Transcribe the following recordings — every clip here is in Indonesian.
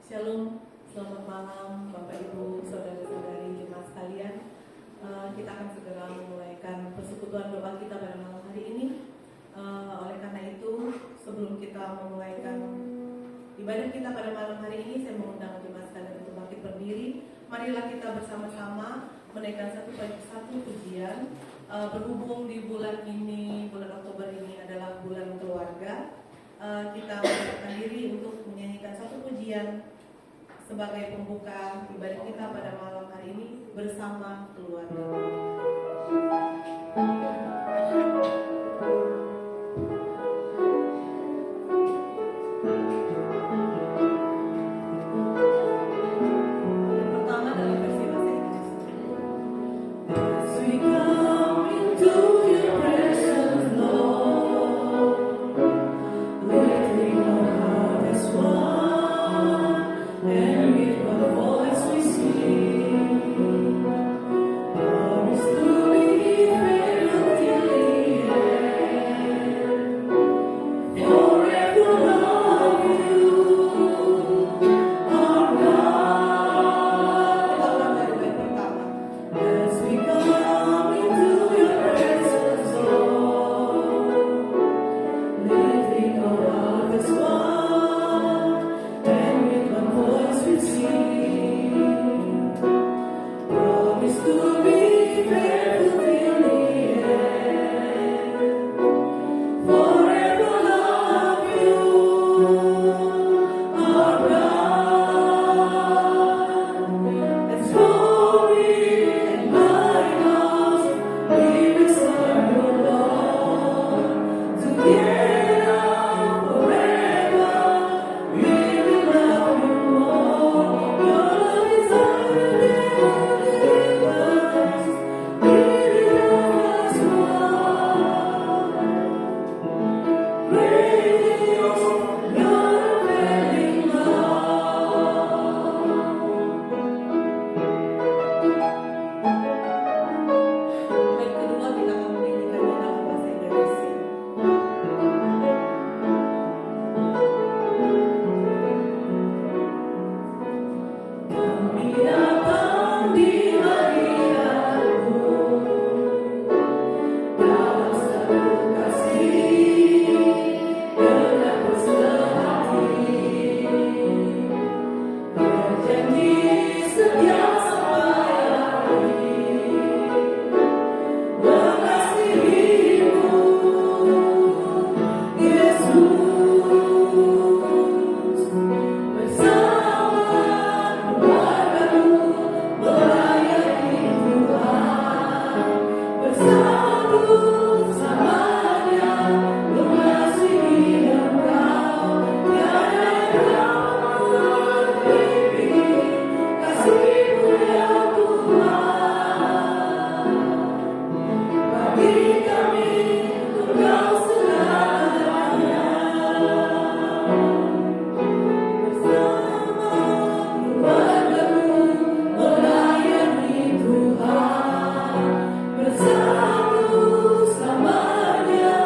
Shalom, selamat malam Bapak Ibu, Saudara-saudari jemaat sekalian. Kita akan segera memulaikan persekutuan doa kita pada malam hari ini. Oleh karena itu, sebelum kita memulaikan ibadah kita pada malam hari ini, saya mengundang jemaat sekalian untuk bangkit berdiri. Marilah kita bersama-sama menaikkan satu pujian. Berhubung di bulan ini, bulan Oktober ini adalah bulan keluarga, kita menyatakan diri untuk menyanyikan satu pujian sebagai pembuka ibadah kita pada malam hari ini bersama keluarga. Yang pertama dalam versi bahasa Inggris. As we come into your presence, Lord, lifting our heart as one, and with one voice we sing, promise to be faithful till the end, forever love you, our God. Kita ulang dari bait pertama. As we come into your presence, Lord, lifting our heart as one, and with one voice we sing, promise to be faithful till the end, forever love you, our God. As glory and might us, we will serve you, Lord, together forever. We will love you more. Your love is higher than the universe. We will love us more. Great is your unfailing love. Bait kedua kita akan menyanyikannya dalam bahasa Indonesia. Kami datang di hadirat-Mu dalam satu kasih dengan bersenang hati, berjanji setia sampai akhir, mengasihi-Mu, Yesus, bersama keluarga-Mu melayani Tuhan, bersatu selamanya mengasihi Engkau, tiada yang dapat melebihi kasih-Mu ya Tuhan. Bagi kami Engkau segalanya, bersama keluarga-Mu melayani Tuhan, bersatu selamanya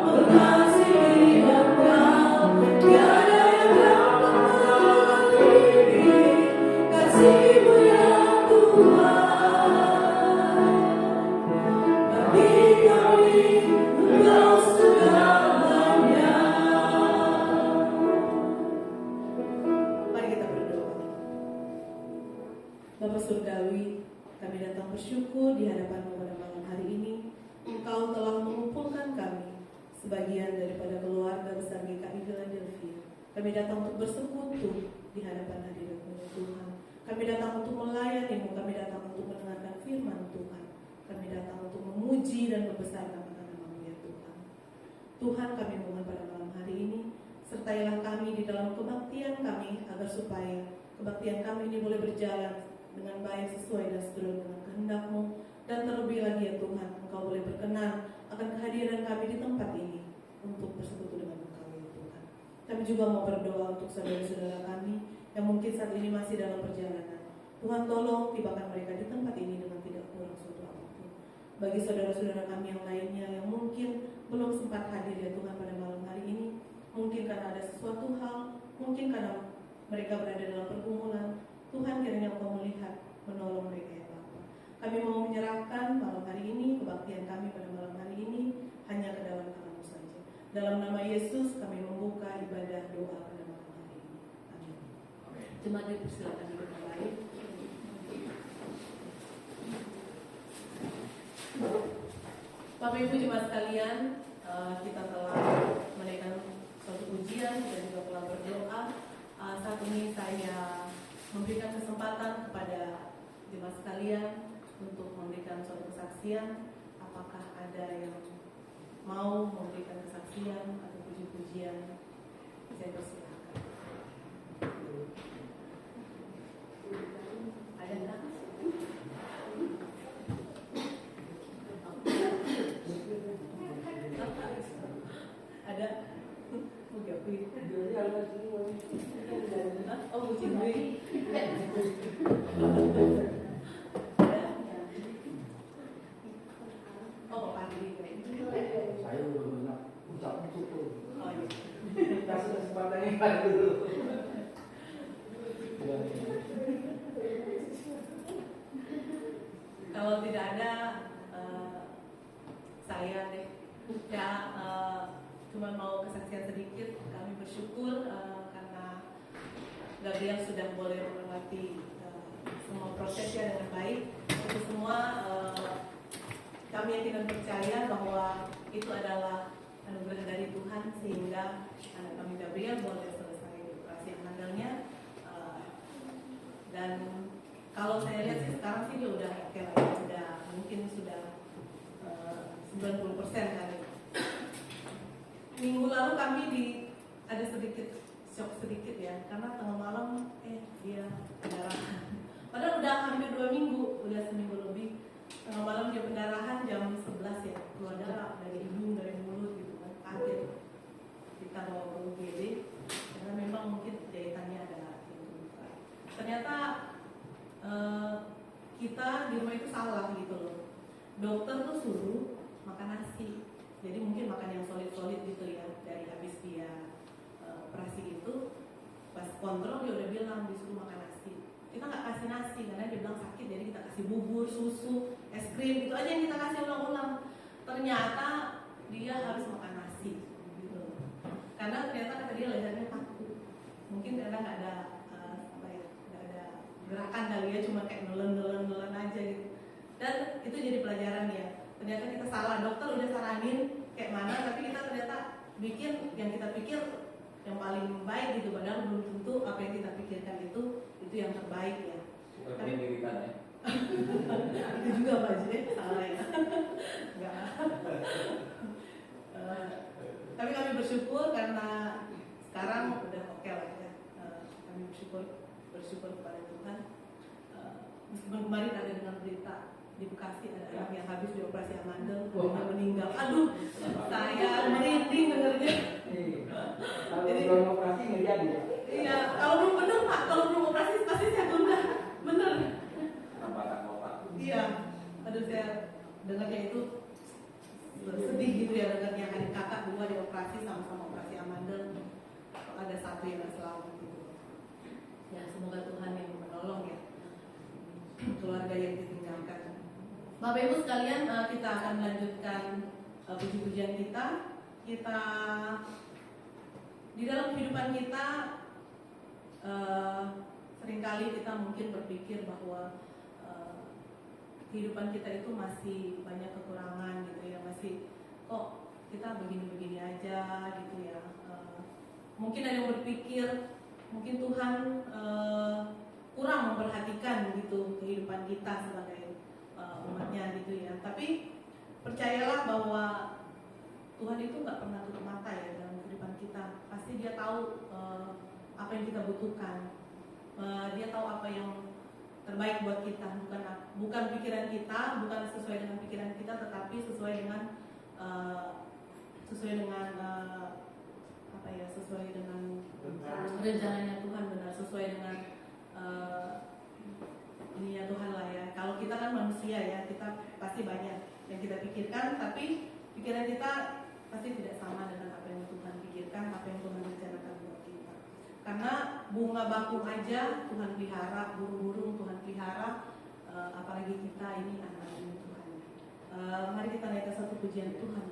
mengasihi Engkau, tiada yang dapat melebihi kasih-Mu ya Tuhan. Bagi kami Engkau segalanya. Mari kita berdoa. Bapa Surgawi, kami datang bersyukur di hadapan-Mu pada malam hari ini. Engkau telah mengumpulkan kami, sebagian daripada keluarga besar GKI Philadelphia. Kami datang untuk bersekutu di hadapan hadirat-Mu ya Tuhan. Kami datang untuk melayani-Mu, kami datang untuk mendengarkan firman Tuhan. Kami datang untuk memuji dan membesarkan nama-Mu ya Tuhan. Tuhan, kami mohon pada malam hari ini, sertailah kami di dalam kebaktian kami, agar supaya kebaktian kami ini boleh berjalan dengan baik sesuai dan seturut dengan kehendak-Mu. Dan terlebih lagi ya Tuhan, Engkau boleh berkenan akan kehadiran kami di tempat ini untuk bersekutu dengan Engkau ya Tuhan. Kami juga mau berdoa untuk saudara-saudara kami yang mungkin saat ini masih dalam perjalanan. Tuhan, tolong tibakan mereka di tempat ini dengan tidak kurang suatu apapun. Bagi saudara-saudara kami yang lainnya yang mungkin belum sempat hadir ya Tuhan pada malam hari ini, mungkin karena ada sesuatu hal, mungkin karena mereka berada dalam pergumulan, Tuhan kiranya Engkau melihat, menolong mereka ya Bapa. Kami mau menyerahkan malam hari ini, kebaktian kami pada malam hari ini hanya ke dalam tangan-Mu saja. Dalam nama Yesus kami membuka ibadah doa pada malam hari ini. Amin. Jemaat dipersilakan duduk kembali. Bapak Ibu jemaat sekalian, kita telah menaikkan suatu pujian dan juga telah berdoa. Saat ini saya memberikan kesempatan kepada jemaat sekalian untuk memberikan suatu kesaksian. Apakah ada yang mau memberikan kesaksian atau puji-pujian? Saya persilakan. Ada nggak? Ada? Oh, puji Dwi. Oh, pagi. Saya udah banyak ucapan syukur. Oh, iya. Kasih kesempatannya kan dulu. Kalau tidak ada, saya deh. Ya, cuma mau kesaksian sedikit. Kami bersyukur karena Gabriel sudah boleh melewati semua prosesnya dengan baik. Itu semua kami yakin dan percaya bahwa itu adalah anugerah dari Tuhan sehingga anak kami Gabriel boleh selesai operasi handalnya. Dan kalau saya lihat sih sekarang sih dia udah oke lah, udah mungkin sudah 90% kali. Minggu lalu kami ada sedikit shock sedikit ya, karena tengah malam dia pendarahan. Padahal udah hampir 2 minggu, udah seminggu lebih. Tengah malam dia pendarahan jam 11 ya, keluar darah dari hidung, dari mulut gitu kan, kaget. Kita bawa ke UGD karena memang mungkin jahitannya ada itu. Ternyata kita di rumah itu salah gitu loh. Dokter tuh suruh makan nasi, jadi mungkin makan yang solid-solid gitu ya. Dari habis dia operasi itu, pas kontrol dia udah bilang disuruh makan nasi. Kita nggak kasih nasi karena dia bilang sakit, jadi kita kasih bubur, susu, es krim, itu aja yang kita kasih ulang-ulang. Ternyata dia harus makan nasi gitu. Karena ternyata kata dia lehernya kaku, mungkin karena nggak ada nggak ada gerakan kali ya, cuma kayak nelen aja gitu. Dan itu jadi pelajaran ya. Ternyata kita salah, dokter udah saranin kayak mana, tapi kita ternyata bikin yang kita pikir yang paling baik gitu, padahal belum tentu apa yang kita pikirkan itu yang terbaik ya. Tapi dirikan ya. Itu juga Pak Jee, salah ya. Enggak. Tapi kami bersyukur karena sekarang udah oke lah ya. Kami bersyukur kepada Tuhan. Meskipun kemarin ada dengan berita di Bekasi ada anak yang habis dioperasi amandel, dia meninggal. Aduh, saya merinding dengernya. Kalau belum operasi nggak jadi. Iya, kalau belum bener Pak, kalau belum operasi pasti saya tunda, bener. Penampatan otak. Iya, aduh saya dengarnya itu sedih gitu ya, dengarnya adik kakak 2 dioperasi sama-sama operasi amandel, ada satu yang nggak selamat gitu. Ya semoga Tuhan yang menolong ya keluarga yang ditinggalkan. Bapak Ibu sekalian, kita akan melanjutkan puji-pujian kita. Di dalam kehidupan kita seringkali kita mungkin berpikir bahwa kehidupan kita itu masih banyak kekurangan gitu ya, masih kok kita begini-begini aja gitu ya. Mungkin ada yang berpikir mungkin Tuhan kurang memperhatikan gitu kehidupan kita sebagai umatnya gitu ya. Tapi percayalah bahwa Tuhan itu nggak pernah tutup mata ya dalam kehidupan kita. Pasti Dia tahu apa yang kita butuhkan. Dia tahu apa yang terbaik buat kita. Bukan pikiran kita, bukan sesuai dengan pikiran kita, tetapi sesuai dengan sesuai dengan rencananya Tuhan, benar sesuai dengan ininya Tuhan lah ya. Kalau kita kan manusia ya, kita pasti banyak yang kita pikirkan, tapi pikiran kita pasti tidak sama dengan apa yang Tuhan pikirkan, apa yang Tuhan rencanakan buat kita. Karena bunga bakung aja Tuhan pelihara, burung-burung Tuhan pelihara, apalagi kita ini anak-anak Tuhan. Mari kita naikkan satu pujian Tuhan.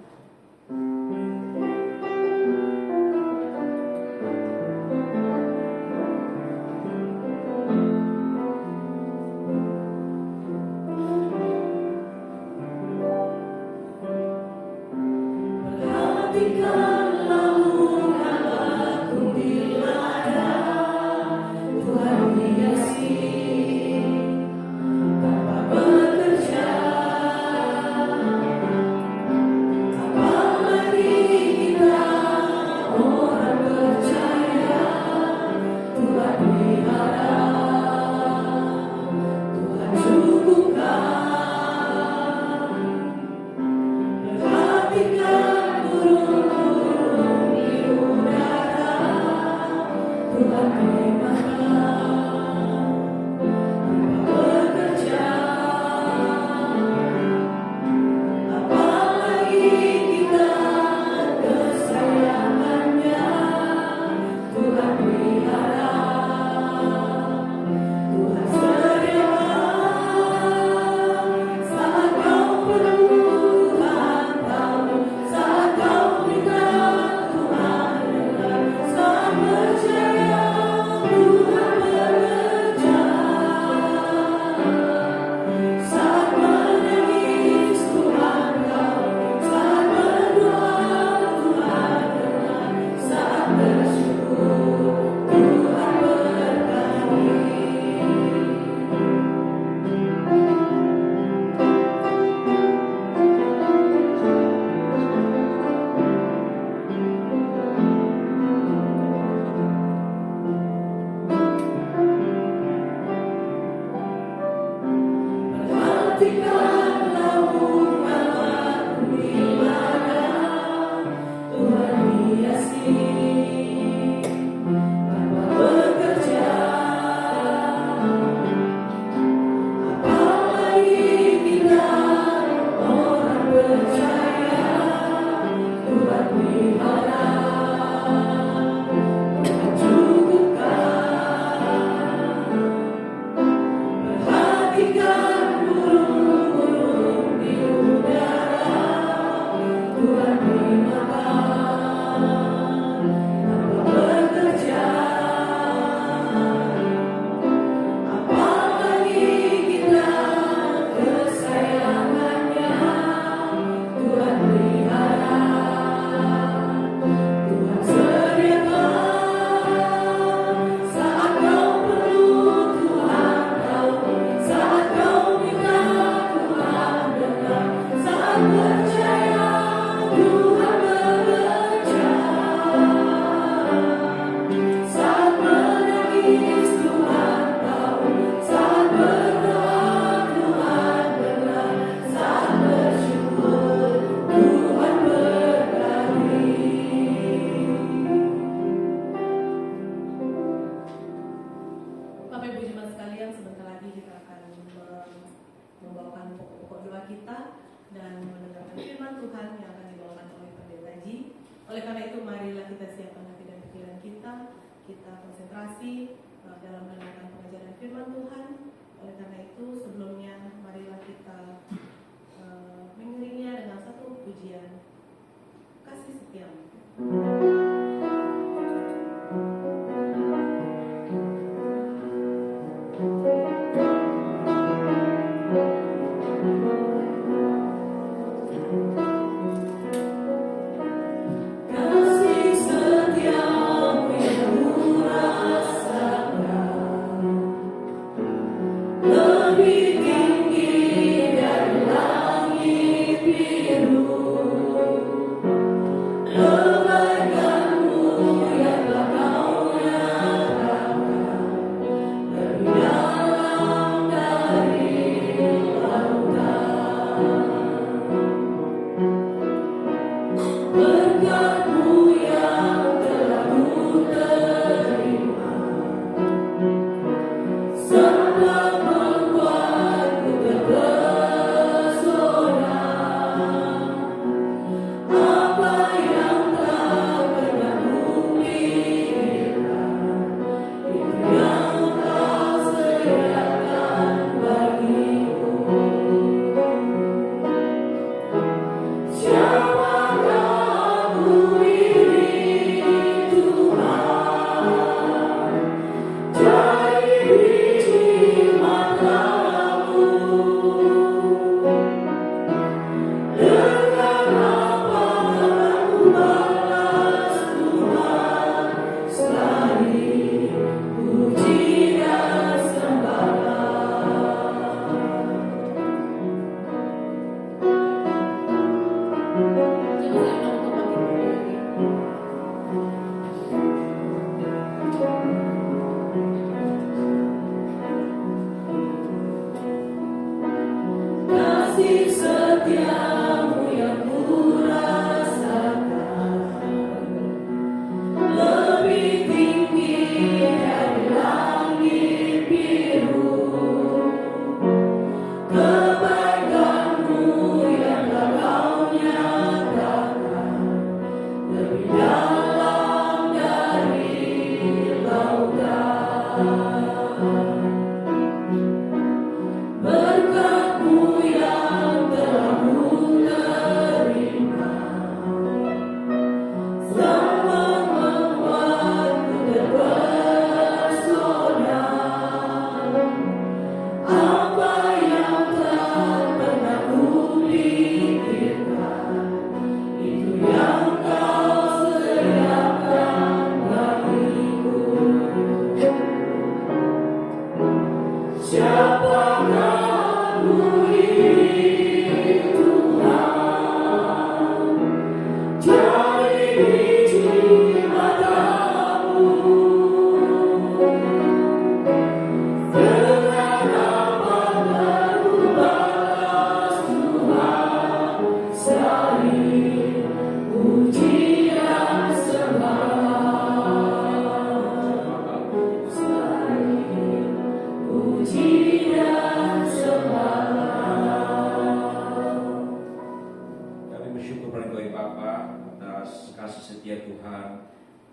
Tuhan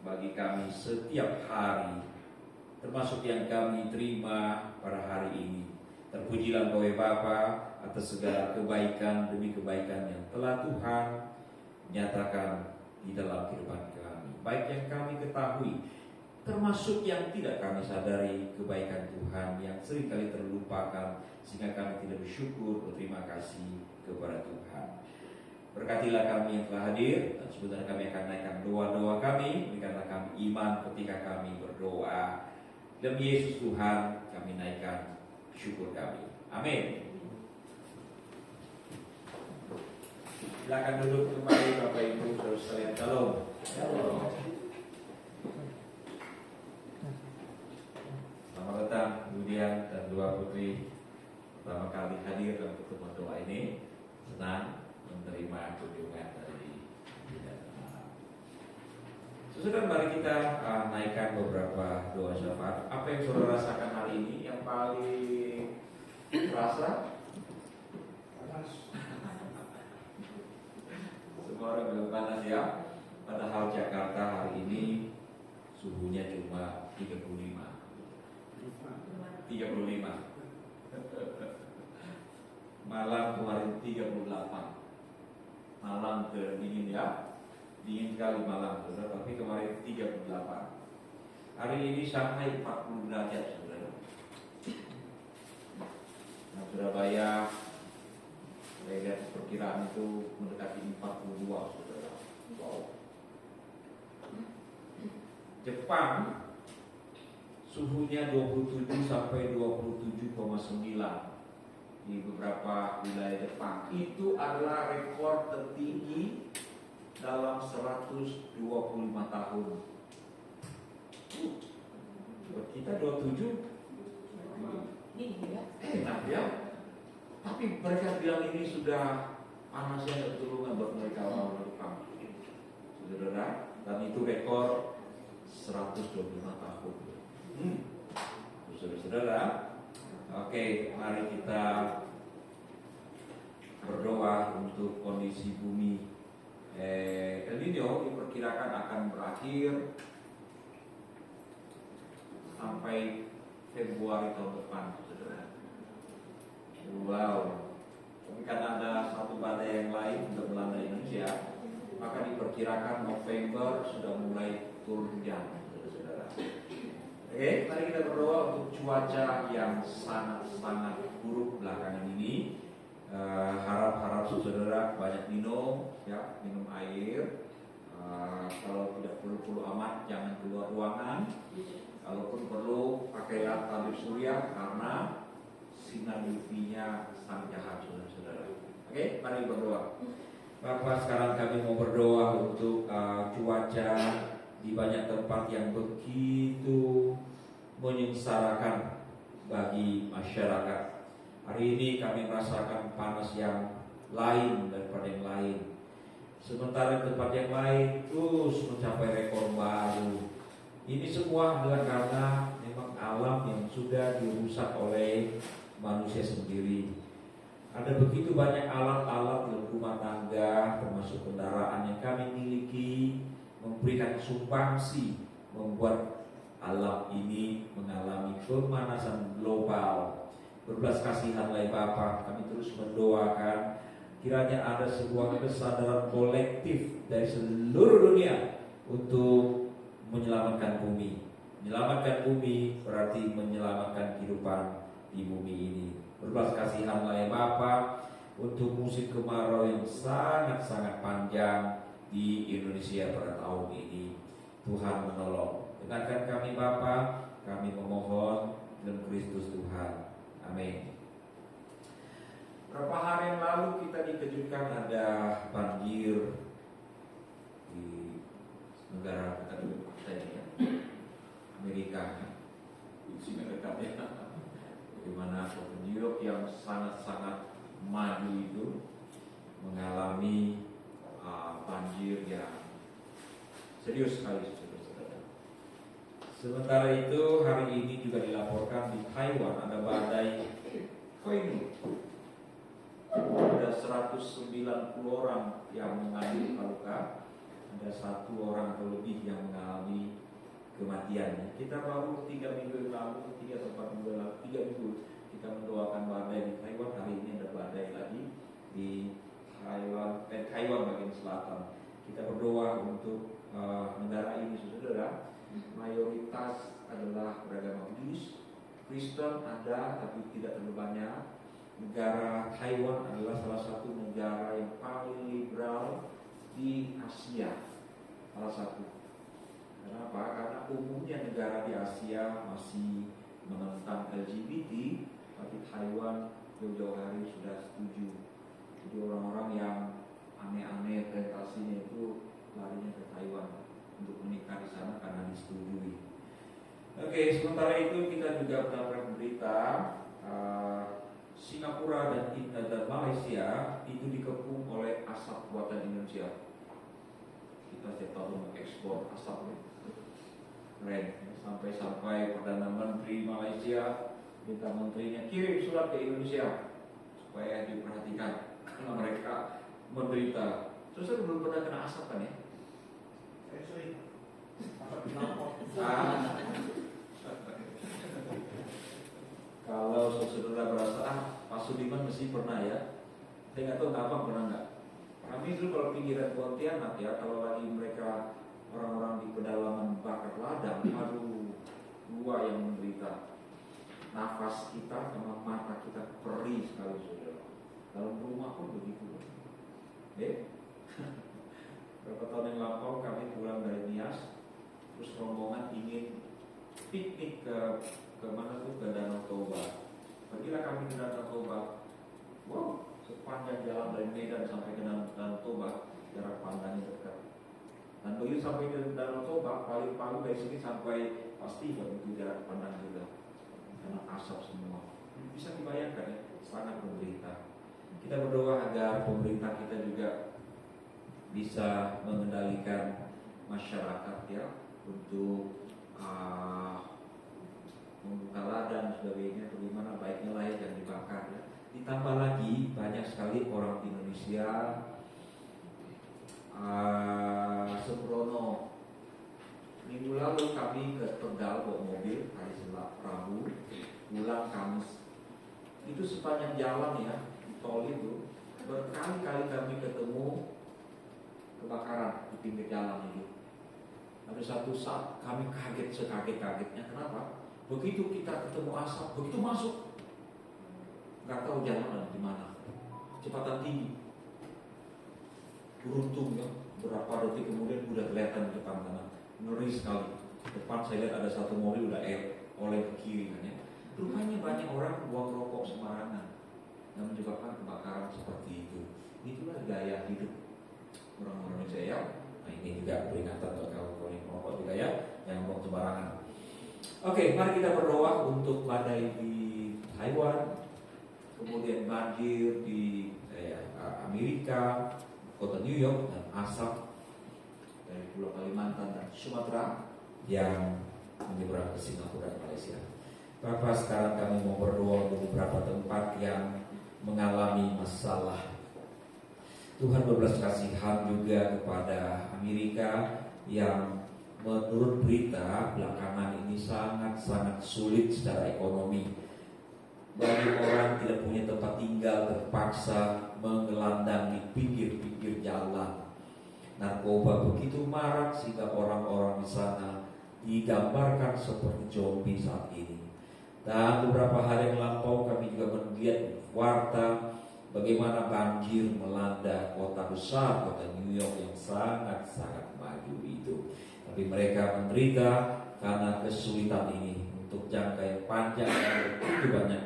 bagi kami setiap hari, termasuk yang kami terima pada hari ini. Terpujilah Engkau ya Bapa atas segala kebaikan demi kebaikan yang telah Tuhan nyatakan di dalam kehidupan kami, baik yang kami ketahui, termasuk yang tidak kami sadari kebaikan Tuhan yang seringkali terlupakan, sehingga kami tidak bersyukur, berterima kasih kepada Tuhan. Berkatilah kami yang telah hadir, dan sebentar kami akan naikkan doa-doa kami. Berikanlah kami iman ketika kami berdoa. Demi Yesus Tuhan kami naikkan syukur kami. Amin. Silakan duduk kembali Bapak Ibu saudara sekalian. Shalom. Selamat datang Budian dan dua putri pertama kali hadir dalam pertemuan doa ini. Senang menerima kunjungan dari Budian. Sesudah mari kita naikkan beberapa doa syafaat. Apa yang saudara rasakan hari ini yang paling terasa? Semua orang bilang panas ya. Padahal Jakarta hari ini suhunya cuma 35. Malam kemarin 38. Malam dingin ya. Dingin sekali malam, saudara. Tapi kemarin 38. Hari ini sampai 40 derajat, saudara. Nah, Surabaya, saya lihat perkiraan itu mendekati 42, saudara. Wow. Jepang suhunya 27 sampai 27,9 di beberapa wilayah Jepang. Itu adalah rekor tertinggi dalam 125 tahun. Buat kita 27 enak ya. Tapi mereka bilang ini sudah panasnya ketulungan buat mereka orang Jepang, saudara. Dan itu rekor 125 tahun. Saudara-saudara, oke, mari kita berdoa untuk kondisi bumi. El Nino diperkirakan akan berakhir sampai Februari tahun depan, saudara. Wow. Tapi karena ada satu badai yang lain untuk melanda Indonesia, maka diperkirakan November sudah mulai turun hujan, saudara. Oke, mari kita berdoa untuk cuaca yang sangat-sangat buruk belakangan ini. Harap-harap saudara banyak minum, ya, minum air. Kalau tidak perlu amat, jangan keluar ruangan. Kalaupun perlu, pakailah tabir surya karena sinar UV-nya sangat jahat, saudara-saudara. Oke, mari berdoa. Bapak, sekarang kami mau berdoa untuk cuaca di banyak tempat yang begitu menyengsarakan bagi masyarakat. Hari ini kami merasakan panas yang lain daripada yang lain. Sementara tempat yang lain terus mencapai rekor baru. Ini semua adalah karena memang alam yang sudah dirusak oleh manusia sendiri. Ada begitu banyak alat-alat dalam rumah tangga, termasuk kendaraan yang kami miliki, memberikan sumbangsi membuat alam ini mengalami pemanasan global. Berbelas kasihanlah Bapa, kami terus mendoakan kiranya ada sebuah kesadaran kolektif dari seluruh dunia untuk menyelamatkan bumi. Menyelamatkan bumi berarti menyelamatkan kehidupan di bumi ini. Berbelas kasihanlah Bapa untuk musim kemarau yang sangat-sangat panjang di Indonesia pada tahun ini. Tuhan menolong. Dengarkan kami Bapa, kami memohon dalam Kristus Tuhan. Amin. Beberapa hari yang lalu kita dikejutkan ada banjir di negara kita ini ya, Amerika, di sini dekat ya. Bagaimana New York yang sangat-sangat maju itu mengalami banjir yang serius sekali, saudara-saudara. Sementara itu hari ini juga dilaporkan di Taiwan ada badai Koinu. Ada 190 orang yang mengalami luka. ada 1 orang atau lebih yang mengalami kematian. Kita baru 3 minggu lalu, 3 atau 4 minggu lalu, 3 minggu kita mendoakan badai di Taiwan. Hari ini ada badai lagi di Taiwan bagian selatan. Kita berdoa untuk negara ini, saudara. Mayoritas adalah beragama Buddhis, Kristen ada tapi tidak terlalu banyak. Negara Taiwan adalah salah satu negara yang paling liberal di Asia, salah satu. Kenapa? Karena umumnya negara di Asia masih menentang LGBT, tapi Taiwan jauh-jauh hari sudah setuju. Jadi orang-orang yang aneh-aneh orientasinya itu larinya ke Taiwan untuk menikah di sana karena disetujui. Oke, sementara itu kita juga mendapat berita Singapura dan Malaysia itu dikepung oleh asap buatan Indonesia. Kita setiap tahun mengekspor asap, keren. Sampai Perdana Menteri Malaysia minta menterinya kirim surat ke Indonesia supaya diperhatikan karena mereka menderita. Terus belum pernah kena asap kan ya? Sering. Asap di lampu. Kalau saudara berasa Pak Sudiman mesti pernah ya. Saya nggak tahu abang pernah nggak. Kami dulu kalau pinggiran Pontianak ya, kalau lagi mereka orang-orang di pedalaman bakar ladang, aduh, 2 yang menderita. Nafas kita sama mata kita perih sekali saudara. Dalam rumah pun begitu. Berapa tahun yang lampau kami pulang dari Nias, terus rombongan ingin piknik ke mana tuh, ke Danau Toba. Pergilah kami ke Danau Toba. Wow, sepanjang jalan dari Medan sampai ke Danau Toba jarak pandangnya dekat. Dan begitu sampai ke Danau Toba, paling dari sini sampai pasti itu jarak pandang juga karena asap semua. Bisa dibayangkan ya, sangat menderita. Kita berdoa agar pemerintah kita juga bisa mengendalikan masyarakat ya untuk membuka ladang dan sebagainya, bagaimana baiknya layak yang dibakar ya. Ditambah lagi banyak sekali orang di Indonesia sembrono. Minggu lalu kami ke Tegal bawa mobil, hari Rabu, pulang Kamis. Itu sepanjang jalan ya, di tol itu berkali-kali kami ketemu kebakaran di pinggir jalan itu. Ada satu saat kami kaget sekaget-kagetnya. Kenapa? Begitu kita ketemu asap, begitu masuk, nggak tahu jalan di mana, kecepatan tinggi. Beruntung ya, berapa detik kemudian udah kelihatan di depan kanan, ngeri sekali. Depan saya lihat ada satu mobil udah oleh ke kiri kan ya. Rupanya banyak orang buang rokok sembarangan yang menyebabkan kebakaran seperti itu. Itulah gaya hidup orang-orang Indonesia ya. Nah ini juga peringatan untuk kaum yang merokok juga ya, yang buang sembarangan. Oke, mari kita berdoa untuk badai di Taiwan, kemudian banjir di Amerika, kota New York, dan asap dari Pulau Kalimantan dan Sumatera yang menyeberang ke Singapura dan Malaysia. Bapak, sekarang kami mau berdoa untuk beberapa tempat yang mengalami masalah. Tuhan berbelas kasihan juga kepada Amerika yang menurut berita belakangan ini sangat-sangat sulit secara ekonomi. Bagi orang tidak punya tempat tinggal terpaksa menggelandang di pinggir-pinggir jalan. Narkoba begitu marak sehingga orang-orang di sana digambarkan seperti zombie saat ini. Dan beberapa hari yang lampau kami juga melihat warta bagaimana banjir melanda kota besar, kota New York yang sangat-sangat maju itu. Tapi mereka menderita karena kesulitan ini untuk jangka yang panjang dan begitu banyak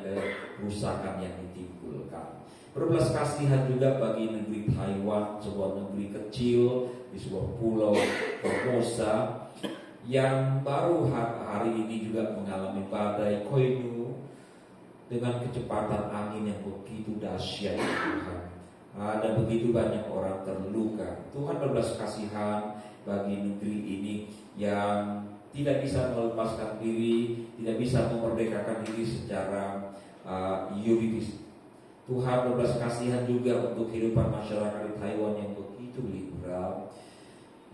kerusakan yang ditimbulkan. Berbelas kasihan juga bagi negeri Taiwan, sebuah negeri kecil di sebuah pulau Formosa yang baru hari ini juga mengalami badai Koinu dengan kecepatan angin yang begitu dahsyat. Tuhan, ada begitu banyak orang terluka. Tuhan berbelas kasihan bagi negeri ini yang tidak bisa melepaskan diri, tidak bisa memerdekakan diri secara yuridis. Tuhan berbelas kasihan juga untuk kehidupan masyarakat di Taiwan yang begitu liberal.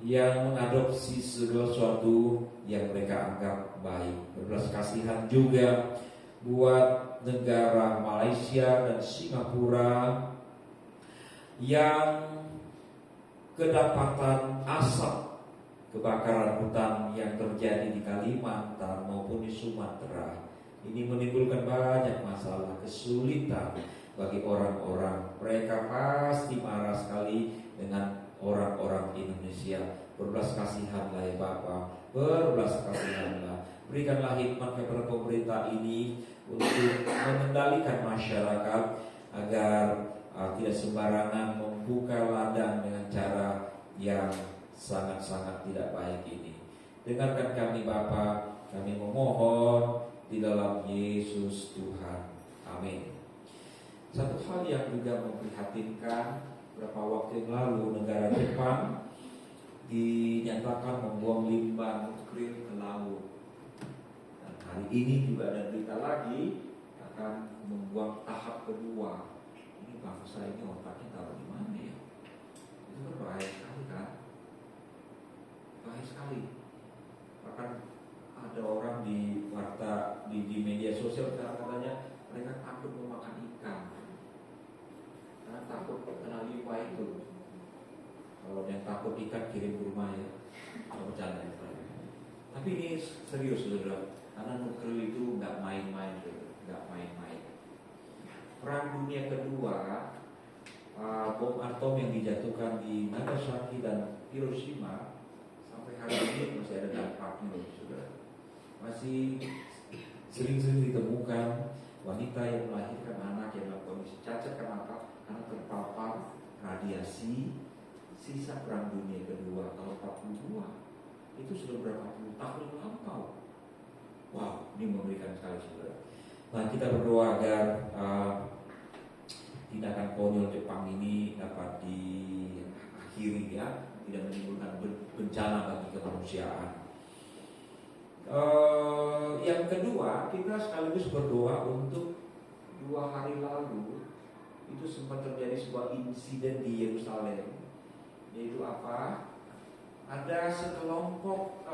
yang mengadopsi segala sesuatu yang mereka anggap baik. Berbelas kasihan juga buat negara Malaysia dan Singapura yang kedapatan asap kebakaran hutan yang terjadi di Kalimantan maupun di Sumatera. Ini menimbulkan banyak masalah, kesulitan bagi orang-orang. Mereka pasti marah sekali dengan orang-orang Indonesia. Berbelas kasihanlah ya Bapa, berbelas kasihanlah. Berikanlah hikmat kepada pemerintah ini untuk mengendalikan masyarakat agar tidak sembarangan membuka ladang dengan cara yang sangat-sangat tidak baik ini. Dengarkan kami Bapa, kami memohon di dalam Yesus Tuhan. Amin. Satu hal yang juga memprihatinkan, beberapa waktu yang lalu negara Jepang dinyatakan membuang limbah nuklir ke laut. Dan hari ini juga ada berita lagi akan membuang tahap kedua. Ini bangsa ini otaknya taruh di mana ya? Itu berbahaya sekali kan? Bahaya sekali. Bahkan ada orang di media sosial sekarang katanya mereka takut memakan ikan karena takut kena limbah itu. Kalau yang takut ikan kirim ke rumah ya, kalau bercanda. Tapi ini serius saudara, karena nuklir itu nggak main-main, nggak main-main. Perang Dunia Kedua, bom atom yang dijatuhkan di Nagasaki dan Hiroshima sampai hari ini masih ada dampaknya, saudara. Masih sering-sering ditemukan wanita yang melahirkan anak yang dalam kondisi cacat kenapa? Karena terpapar radiasi sisa Perang Dunia Kedua tahun 42. Itu sudah berapa puluh tahun yang lampau. Wow, ini mengerikan sekali saudara. Nah, kita berdoa agar tindakan konyol Jepang ini dapat diakhiri ya, tidak menimbulkan bencana bagi kemanusiaan. Yang kedua, kita sekaligus berdoa untuk 2 hari lalu itu sempat terjadi sebuah insiden di Yerusalem, yaitu apa? Ada sekelompok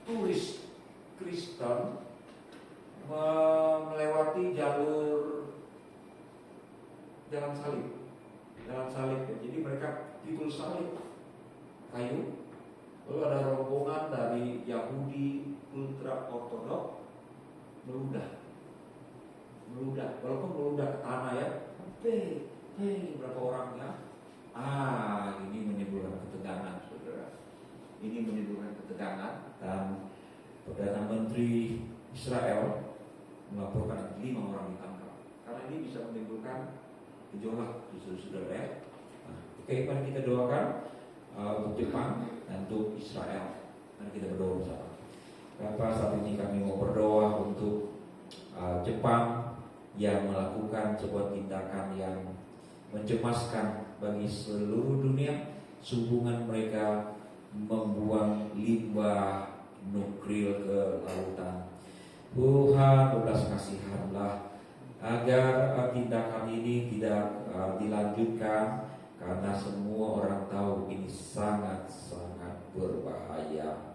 turis Kristen melewati jalan salib. Jadi mereka pikul salib kayu. Lalu ada rombongan dari Yahudi ultra ortodok meludah, walaupun meludah ke tanah ya. Berapa orangnya? Ini menimbulkan ketegangan, saudara. Ini menimbulkan ketegangan dan Perdana Menteri Israel melaporkan 5 orang ditangkap karena ini bisa menimbulkan gejolak, saudara. Oke, mari kita doakan untuk Jepang dan untuk Israel. Mari kita berdoa bersama. Bapak, saat ini kami mau berdoa untuk Jepang yang melakukan sebuah tindakan yang mencemaskan bagi seluruh dunia. Hubungan mereka membuang limbah nuklir ke lautan. Tuhan, berbelas kasihanlah agar tindakan ini tidak dilanjutkan, karena semua orang tahu ini sangat-sangat berbahaya.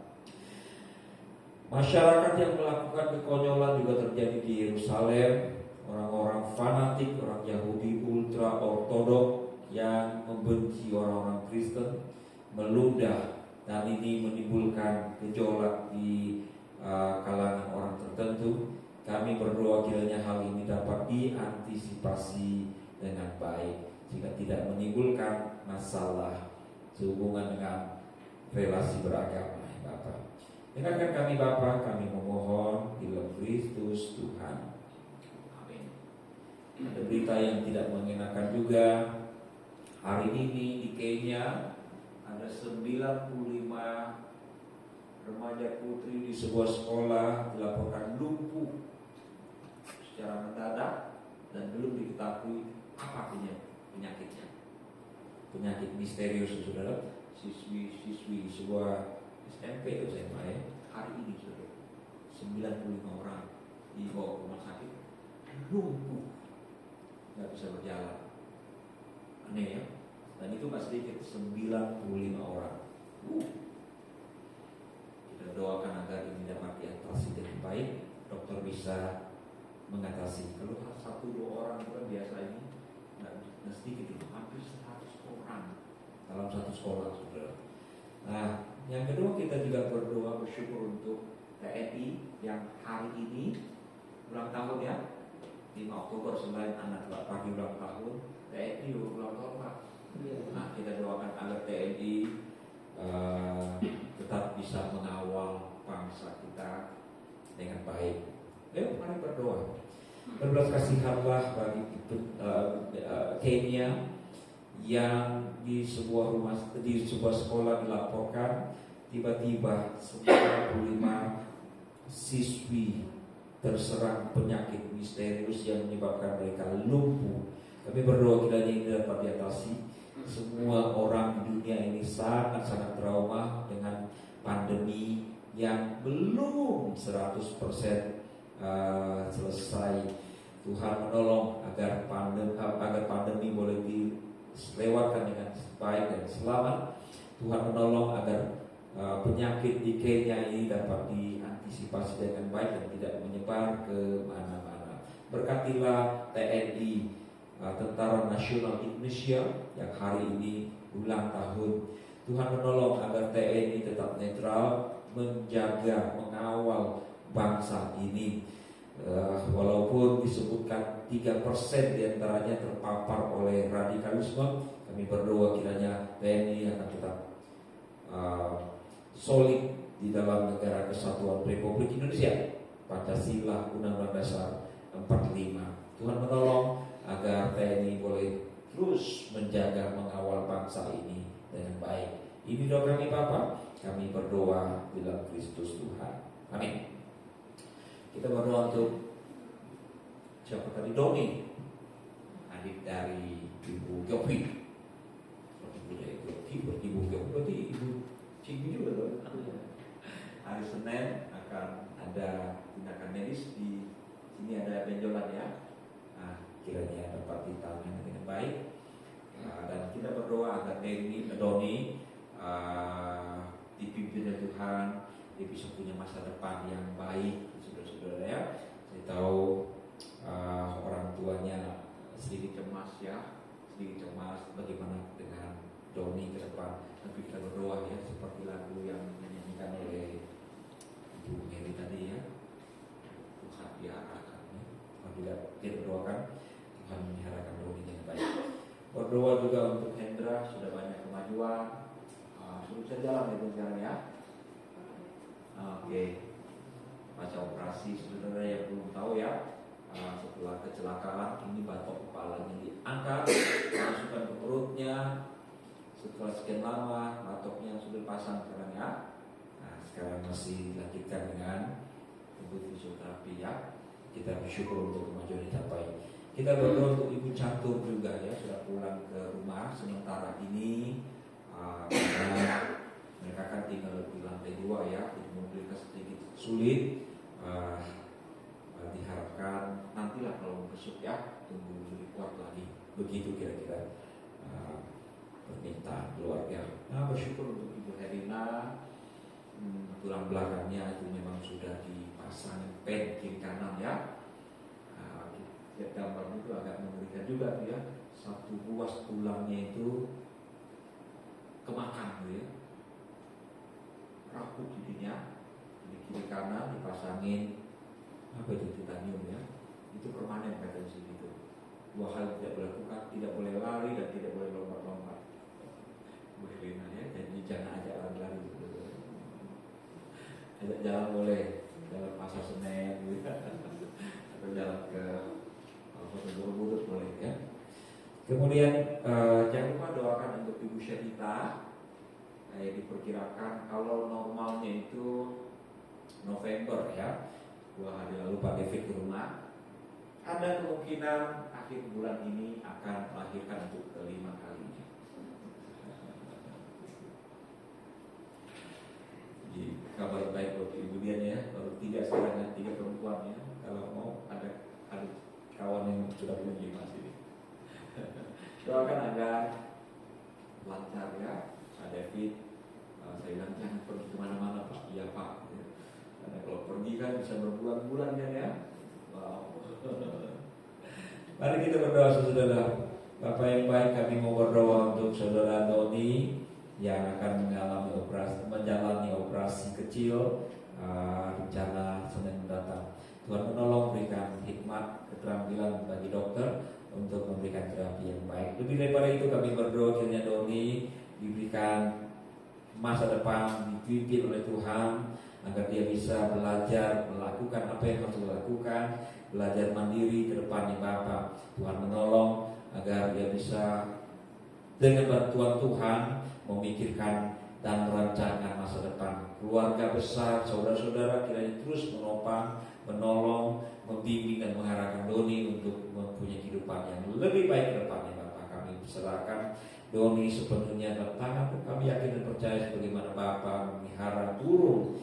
Masyarakat yang melakukan kekonyolan juga terjadi di Yerusalem. Orang-orang fanatik, orang Yahudi ultra ortodok yang membenci orang-orang Kristen meludah, dan ini menimbulkan gejolak di kalangan orang tertentu. Kami berdoa kiranya hal ini dapat diantisipasi dengan baik sehingga tidak menimbulkan masalah sehubungan dengan relasi beragama. Bapak, dengarkan kami Bapak, kami memohon di dalam Kristus Tuhan. Amin. Ada berita yang tidak mengenakan juga. Hari ini di Kenya ada 95 remaja putri di sebuah sekolah dilaporkan lumpuh secara mendadak dan belum diketahui apa penyakitnya. Penyakit misterius, saudara. Siswi sebuah SMP atau SMA hari ini, saudara, 95 orang dibawa ke rumah sakit lumpuh, nggak bisa berjalan. Aneh ya. Dan itu nggak sedikit, 95 orang. Kita doakan agar ini dapat diatasi dengan baik. Dokter bisa mengatasi. Kalau 1-2 orang itu kan biasa ini nggak sedikit, itu hampir 100 orang dalam satu sekolah, saudara. Nah, yang kedua kita juga berdoa bersyukur untuk TNI yang hari ini ulang tahun ya, 5 Oktober selain anak pagi ulang tahun, TNI juga ulang tahun Pak. Nah, kita doakan agar TNI tetap bisa mengawal bangsa kita dengan baik. Ayo mari berdoa. Berbelas kasihanlah bagi Kenya yang di sebuah sekolah dilaporkan tiba-tiba 95 siswi terserang penyakit misterius yang menyebabkan mereka lumpuh. Kami berdoa kiranya ini dapat diatasi. Semua orang di dunia ini sangat-sangat trauma dengan pandemi yang belum 100% selesai. Tuhan menolong agar pandemi boleh dilewatkan dengan baik dan selamat. Tuhan menolong agar penyakit di Kenya ini dapat diantisipasi dengan baik dan tidak menyebar ke mana-mana. Berkatilah TNI, Tentara Nasional Indonesia yang hari ini ulang tahun. Tuhan menolong agar TNI tetap netral, menjaga, mengawal bangsa ini. Walaupun disebutkan 3% diantaranya terpapar oleh radikalisme, kami berdoa kiranya TNI akan tetap solid di dalam negara kesatuan Republik Indonesia, Pancasila, Undang-Undang Dasar 45. Tuhan menolong agar TNI boleh terus menjaga, mengawal bangsa ini dengan baik. Ini doa kami Bapa, kami berdoa dalam Kristus Tuhan. Amin. Kita berdoa untuk siapa tadi? Doni, adik dari Ibu Gyopi. Ibu Gyopi berarti Ibu Cinggi juga loh. Hari Senin akan ada tindakan medis di sini, ada benjolan ya. Nah, kiranya dapat ditangani dengan baik. Dan kita berdoa agar Doni dipimpin oleh Tuhan, dia bisa punya masa depan yang baik, saudara-saudara ya. Saya tahu orang tuanya sedikit cemas bagaimana dengan Doni ke depan. Tapi kita berdoa ya, seperti lagu yang dinyanyikan oleh Ibu Mary tadi ya, Tuhan diarahkan. Apabila kita berdoakan, Tuhan mengarahkan Doni dengan baik. Berdoa juga untuk Hendra, sudah banyak kemajuan. Sudah bisa jalan itu sekarang ya. Oke. Pasca operasi, saudara yang belum tahu ya, setelah kecelakaan ini batok kepalanya diangkat, masukkan ke perutnya. Setelah sekian lama batoknya sudah pasang sekarang ya. Nah, sekarang masih dilanjutkan dengan fisioterapi ya. Kita bersyukur untuk kemajuan yang dicapai. Kita berdoa untuk Ibu Catur juga ya, sudah pulang ke rumah sementara ini. Karena mereka kan tinggal di lantai 2 ya, jadi mobilnya sedikit sulit. Diharapkan nantilah kalau besok ya, tunggu lebih kuat lagi. Begitu kira-kira permintaan keluarga. Nah, bersyukur untuk Ibu Herina, tulang belakangnya itu memang sudah dipasang pen kiri kanan ya. Lihat gambar itu agak mengerikan juga tuh ya, satu ruas tulangnya itu kemakan tuh ya, rapuh jadinya. Di kiri kanan dipasangin apa itu, titanium ya, itu permanen katanya sih gitu. 2 hal tidak boleh lakukan, tidak boleh lari dan tidak boleh lompat-lompat. Berlina ya, jadi jangan ajak lari-lari gitu. Ajak jalan boleh, jalan Pasar Senen gitu, atau jalan ke Borobudur boleh ya. Kemudian jangan lupa doakan untuk Ibu Syahita. Diperkirakan kalau normalnya itu November ya, 2 hari lalu Pak David ke rumah. Ada kemungkinan akhir bulan ini akan melahirkan untuk kelima kalinya. Jadi kabar baik buat Ibu Dian ya, baru 3 sekarang, 3 perempuan ya. Kalau mau ada kawan yang sudah punya masih. Doakan agar lancar ya, Pak David Saya bilang jangan pergi kemana-mana Pak. Iya Pak. Karena kalau pergi kan bisa berbulan-bulan kan ya. Wow. Mari kita berdoa saudara. Bapak yang baik, kami mau berdoa untuk saudara Doni yang akan menjalani operasi kecil rencana Senin mendatang. Tuhan menolong, berikan hikmat, keterampilan bagi dokter untuk memberikan terapi yang baik. Lebih daripada itu kami berdoa kiranya Doni diberikan masa depan, dipimpin oleh Tuhan agar dia bisa belajar melakukan apa yang harus dilakukan, belajar mandiri ke depannya Bapak. Tuhan menolong agar dia bisa dengan bantuan Tuhan memikirkan dan merancangkan masa depan. Keluarga besar, saudara-saudara kiranya terus menopang, menolong, membimbing dan mengarahkan Doni untuk mempunyai kehidupan yang lebih baik ke depannya Bapak. Kami serahkan Doni sepenuhnya dalam tangan. Kami yakin dan percaya sebagaimana Bapak memelihara burung,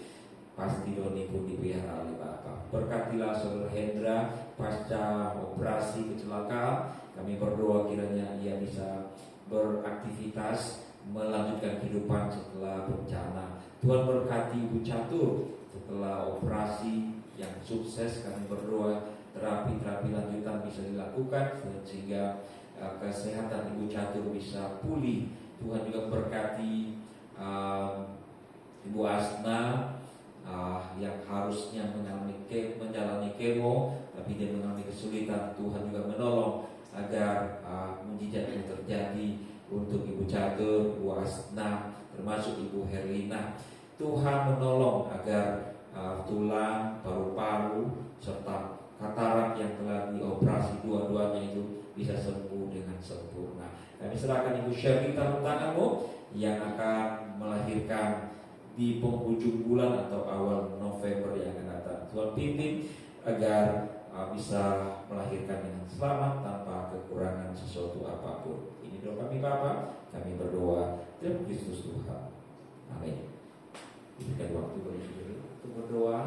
pasti Doni pun dipelihara oleh Bapak. Berkatilah saudara Hendra pasca operasi kecelakaan. Kami berdoa kiranya ia bisa beraktivitas, melanjutkan kehidupan setelah bencana. Tuhan berkati Ibu Catur setelah operasi yang sukses. Kami berdoa terapi-terapi lanjutan bisa dilakukan sehingga kesehatan Ibu Catur bisa pulih. Tuhan juga berkati Ibu Asna yang harusnya menjalani kemo, tapi dia mengalami kesulitan. Tuhan juga menolong agar mujizat itu terjadi untuk Ibu Catur, Ibu Asna, termasuk Ibu Herlina. Tuhan menolong agar tulang, paru-paru, serta katarak yang telah dioperasi dua-duanya itu bisa sembuh dengan sempurna. Kami serahkan Ibu Sherly dalam tanganmu yang akan melahirkan di penghujung bulan atau awal November yang akan datang. Tuhan pimpin agar bisa melahirkan dengan selamat tanpa kekurangan sesuatu apapun. Ini doa kami Bapa. Kami berdoa dalam Kristus Tuhan. Amin. Berikan waktu bagi saudara untuk berdoa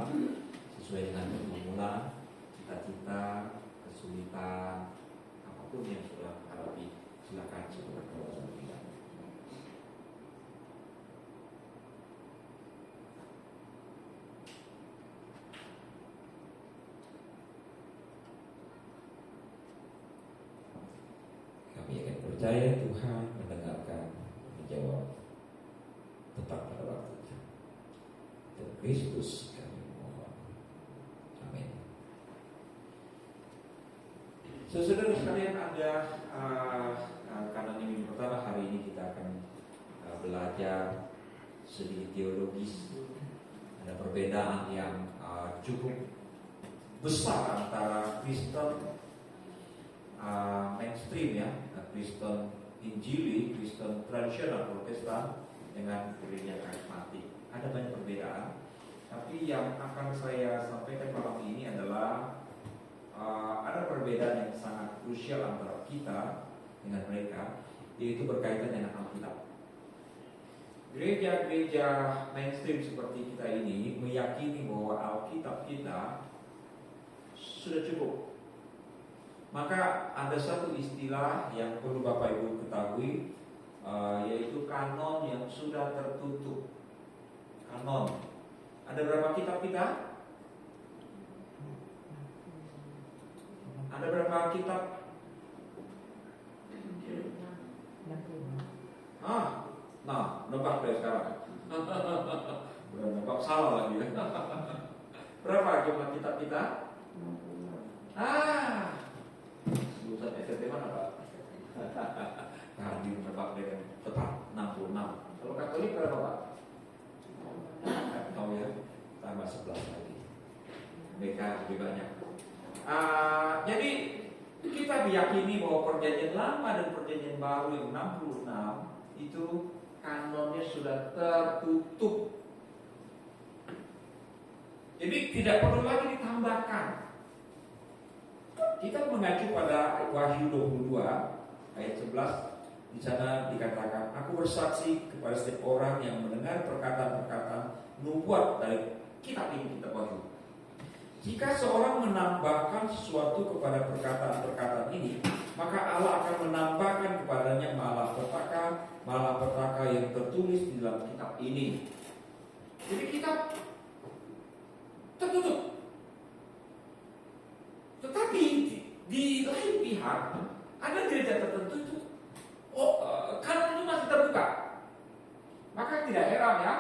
sesuai dengan pergumulan, cita-cita, kesulitan, apapun yang sudah hadapi. Silakan saudara berdoa sama kita. Kami akan percaya Tuhan mendengarkan, menjawab tepat pada waktunya. Dan Kristus kami mohon. Amin. Saudara sekalian, ada karena ini minggu pertama, hari ini kita akan belajar sedikit teologis. Ada perbedaan yang cukup besar antara Kristen mainstream ya, Kristen Injili, Kristen tradisional Protestan dengan gereja karismatik. Ada banyak perbedaan, tapi yang akan saya sampaikan malam ini adalah ada perbedaan yang sangat krusial antara kita dengan mereka, yaitu berkaitan dengan Alkitab. Gereja-gereja mainstream seperti kita ini meyakini bahwa Alkitab kita sudah cukup. Maka ada satu istilah yang perlu Bapak Ibu ketahui, yaitu kanon yang sudah tertutup. Kanon. Ada berapa kitab kita? Ada berapa kitab? Nah, nebak dari sekarang. Udah nebak salah lagi ya. Berapa jumlah kitab kita? Lulusan SMP mana Pak? Tadi menebak dengan tepat 66. Kalau Katolik berapa Pak? Tahu ya? Tambah 11 lagi. Mereka lebih banyak. Jadi kita meyakini bahwa perjanjian lama dan perjanjian baru yang 66 itu kanonnya sudah tertutup. Jadi tidak perlu lagi ditambahkan. Kita mengacu pada Wahyu 22 ayat 11. Di sana dikatakan, aku bersaksi kepada setiap orang yang mendengar perkataan-perkataan nubuat dari kitab ini, kitab Wahyu. Jika seorang menambahkan sesuatu kepada perkataan-perkataan ini, maka Allah akan menambahkan kepadanya malapetaka yang tertutup tertulis di dalam kitab ini. Jadi kitab tertutup. Tetapi di lain pihak ada gereja tertentu itu, kanon itu masih terbuka. Maka tidak heran ya,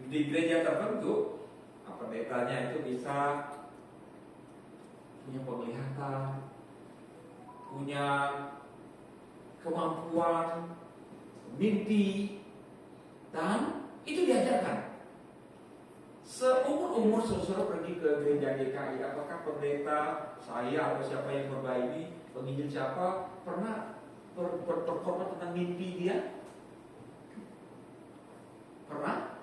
di gereja tertentu pendetanya itu bisa punya penglihatan, punya kemampuan mimpi, dan itu diajarkan. Seumur-umur saudara pergi ke gereja GKI, apakah pendeta saya atau siapa yang khotbah ini, penginjil siapa pernah berkhotbah tentang mimpi dia? Pernah?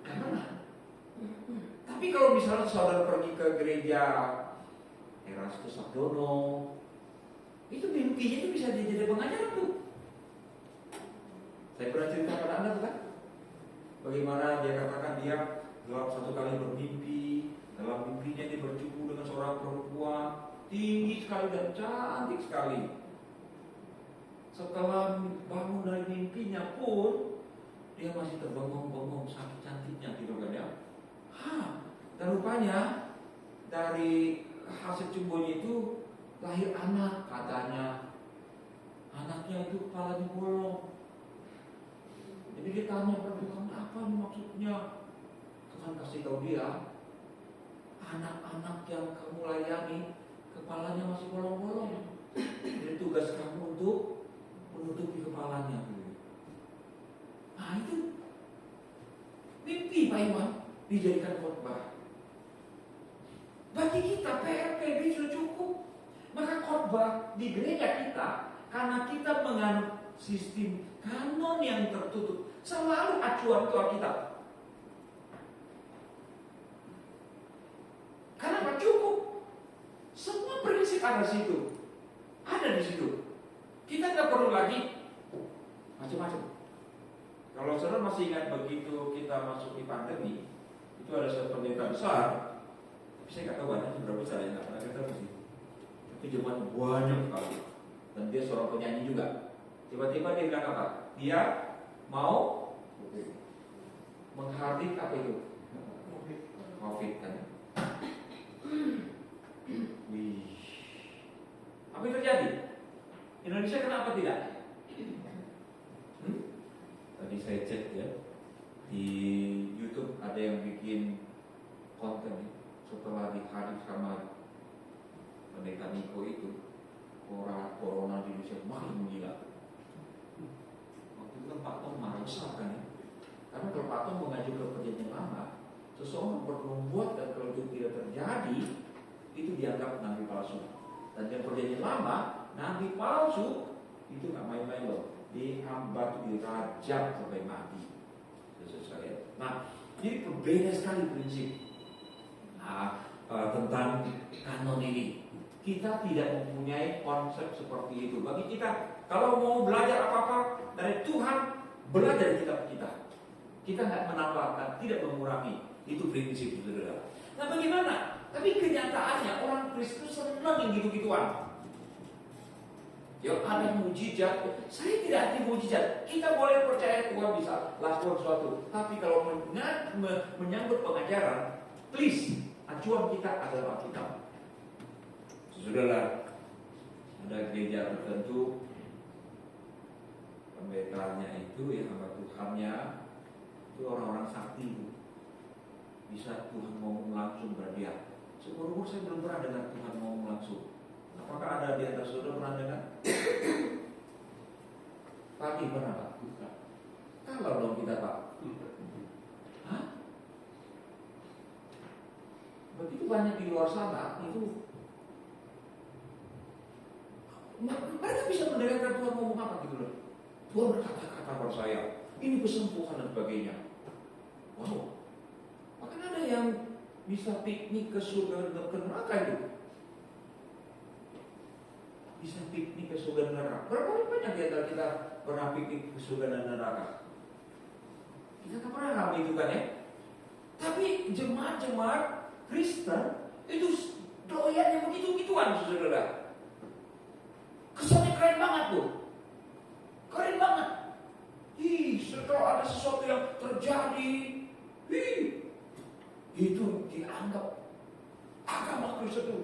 Tidak pernah. Tapi kalau misalnya saudara pergi ke gereja Erastus Sabdono, itu mimpinya itu bisa jadi pengajar tuh. Saya pernah cerita pada Anda bukan? Bagaimana dia katakan dia dalam satu kali bermimpi, dalam mimpinya dia berjumpa dengan seorang perempuan tinggi sekali dan cantik sekali. Setelah bangun dari mimpinya pun dia masih terbengong-bengong sakit cantiknya gitu kan ya. Dan rupanya dari hasil jumbonya itu lahir anak katanya. Anaknya itu kepalanya bolong. Jadi dia tanya pada Tuhan, apa nih maksudnya? Tuhan kasih tahu dia, anak-anak yang kamu layani kepalanya masih bolong-bolong. Jadi tugas kamu untuk menutupi kepalanya. Nah itu mimpi Pak Iwan dijadikan khotbah. Bagi kita PRPB sudah cukup. Maka khotbah di gereja kita, karena kita menganut sistem kanon yang tertutup, selalu acuan itu Alkitab. Kenapa? Cukup. Semua prinsip ada di situ. Ada di situ. Kita nggak perlu lagi macam-macam. Kalau saudara masih ingat begitu kita masuk di pandemi, itu ada satu pendeta besar. Tapi saya nggak tahu banyak seberapa besar ya, nggak pernah kita sih. Tapi cuma banyak sekali. Dan dia seorang penyanyi juga. Tiba-tiba dia bilang apa? Dia mau menghardik apa itu? COVID kan. Wih. Apa yang terjadi? Indonesia kenapa tidak? Tadi saya cek ya, di YouTube ada yang bikin konten setelah dihadir sama pendeta Niko itu, corona di Indonesia makin menggila. Waktu itu kan Pak Tom marah besar kan ya, karena kalau Pak Tom mengacu ke perjanjian lama, seseorang membuat dan kalau itu tidak terjadi, itu dianggap nabi palsu. Dan yang perjanjian lama, nabi palsu itu nggak main-main loh, dihambat, dirajam sampai mati. Nah, jadi berbeda sekali prinsip. Nah, tentang kanon ini, kita tidak mempunyai konsep seperti itu. Bagi kita, kalau mau belajar apa-apa dari Tuhan, belajar dari kitab kita. Kita nggak menambahkan, tidak mengurangi. Itu prinsip, saudara. Nah, bagaimana? Tapi kenyataannya orang Kristus senang yang gitu-gituan. Ya ada mujizat. Saya tidak anti mujizat. Kita boleh percaya Tuhan bisa lakukan sesuatu. Tapi kalau menyangkut pengajaran, please, acuan kita adalah Alkitab. Saudara, ada gereja tertentu, pendetanya itu yang hamba Tuhannya itu orang-orang sakti itu. Bisa Tuhan ngomong langsung pada dia. Seumur-umur saya belum pernah dengar Tuhan ngomong langsung. Apakah ada di antara saudara pernah dengar? Pagi pernah Pak? Kalau dong kita Pak. Hah? Begitu banyak di luar sana itu mereka bisa mendengarkan Tuhan ngomong apa gitu loh. Tuhan berkata-kata pada saya, ini kesembuhan dan sebagainya. Wow. Bahkan ada yang bisa piknik ke surga dan ke neraka itu. Bisa piknik ke surga dan neraka. Berapa banyak di antara kita pernah piknik ke surga dan neraka? Kita tak pernah ramai itu kan ya. Tapi jemaat-jemaat Kristen itu doyan yang begitu-gituan, saudara. Kesannya keren banget tuh. Keren banget. Ih, Kalau ada sesuatu yang terjadi, itu dianggap agama Kristen itu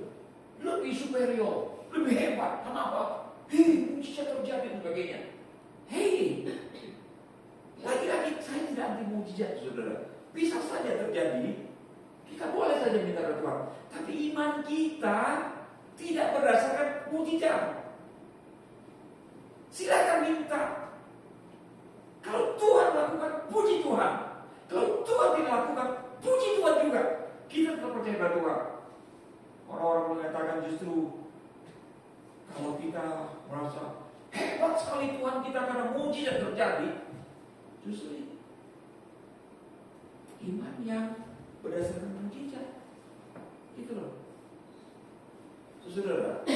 lebih superior, lebih hebat. Kenapa? Mujizat terjadi dan sebagainya. Lagi-lagi saya tidak anti mujizat, saudara. Bisa saja terjadi. Kita boleh saja minta dari Tuhan. Tapi iman kita tidak berdasarkan mujizat. Silakan minta. Kalau Tuhan lakukan, puji Tuhan. Kalau Tuhan tidak lakukan, puji Tuhan juga. Kita tetap percaya pada Tuhan. Orang-orang mengatakan justru kalau kita merasa hebat sekali Tuhan kita karena mujizat terjadi, justru iman yang berdasarkan mujizat. Gitu loh. Saudara,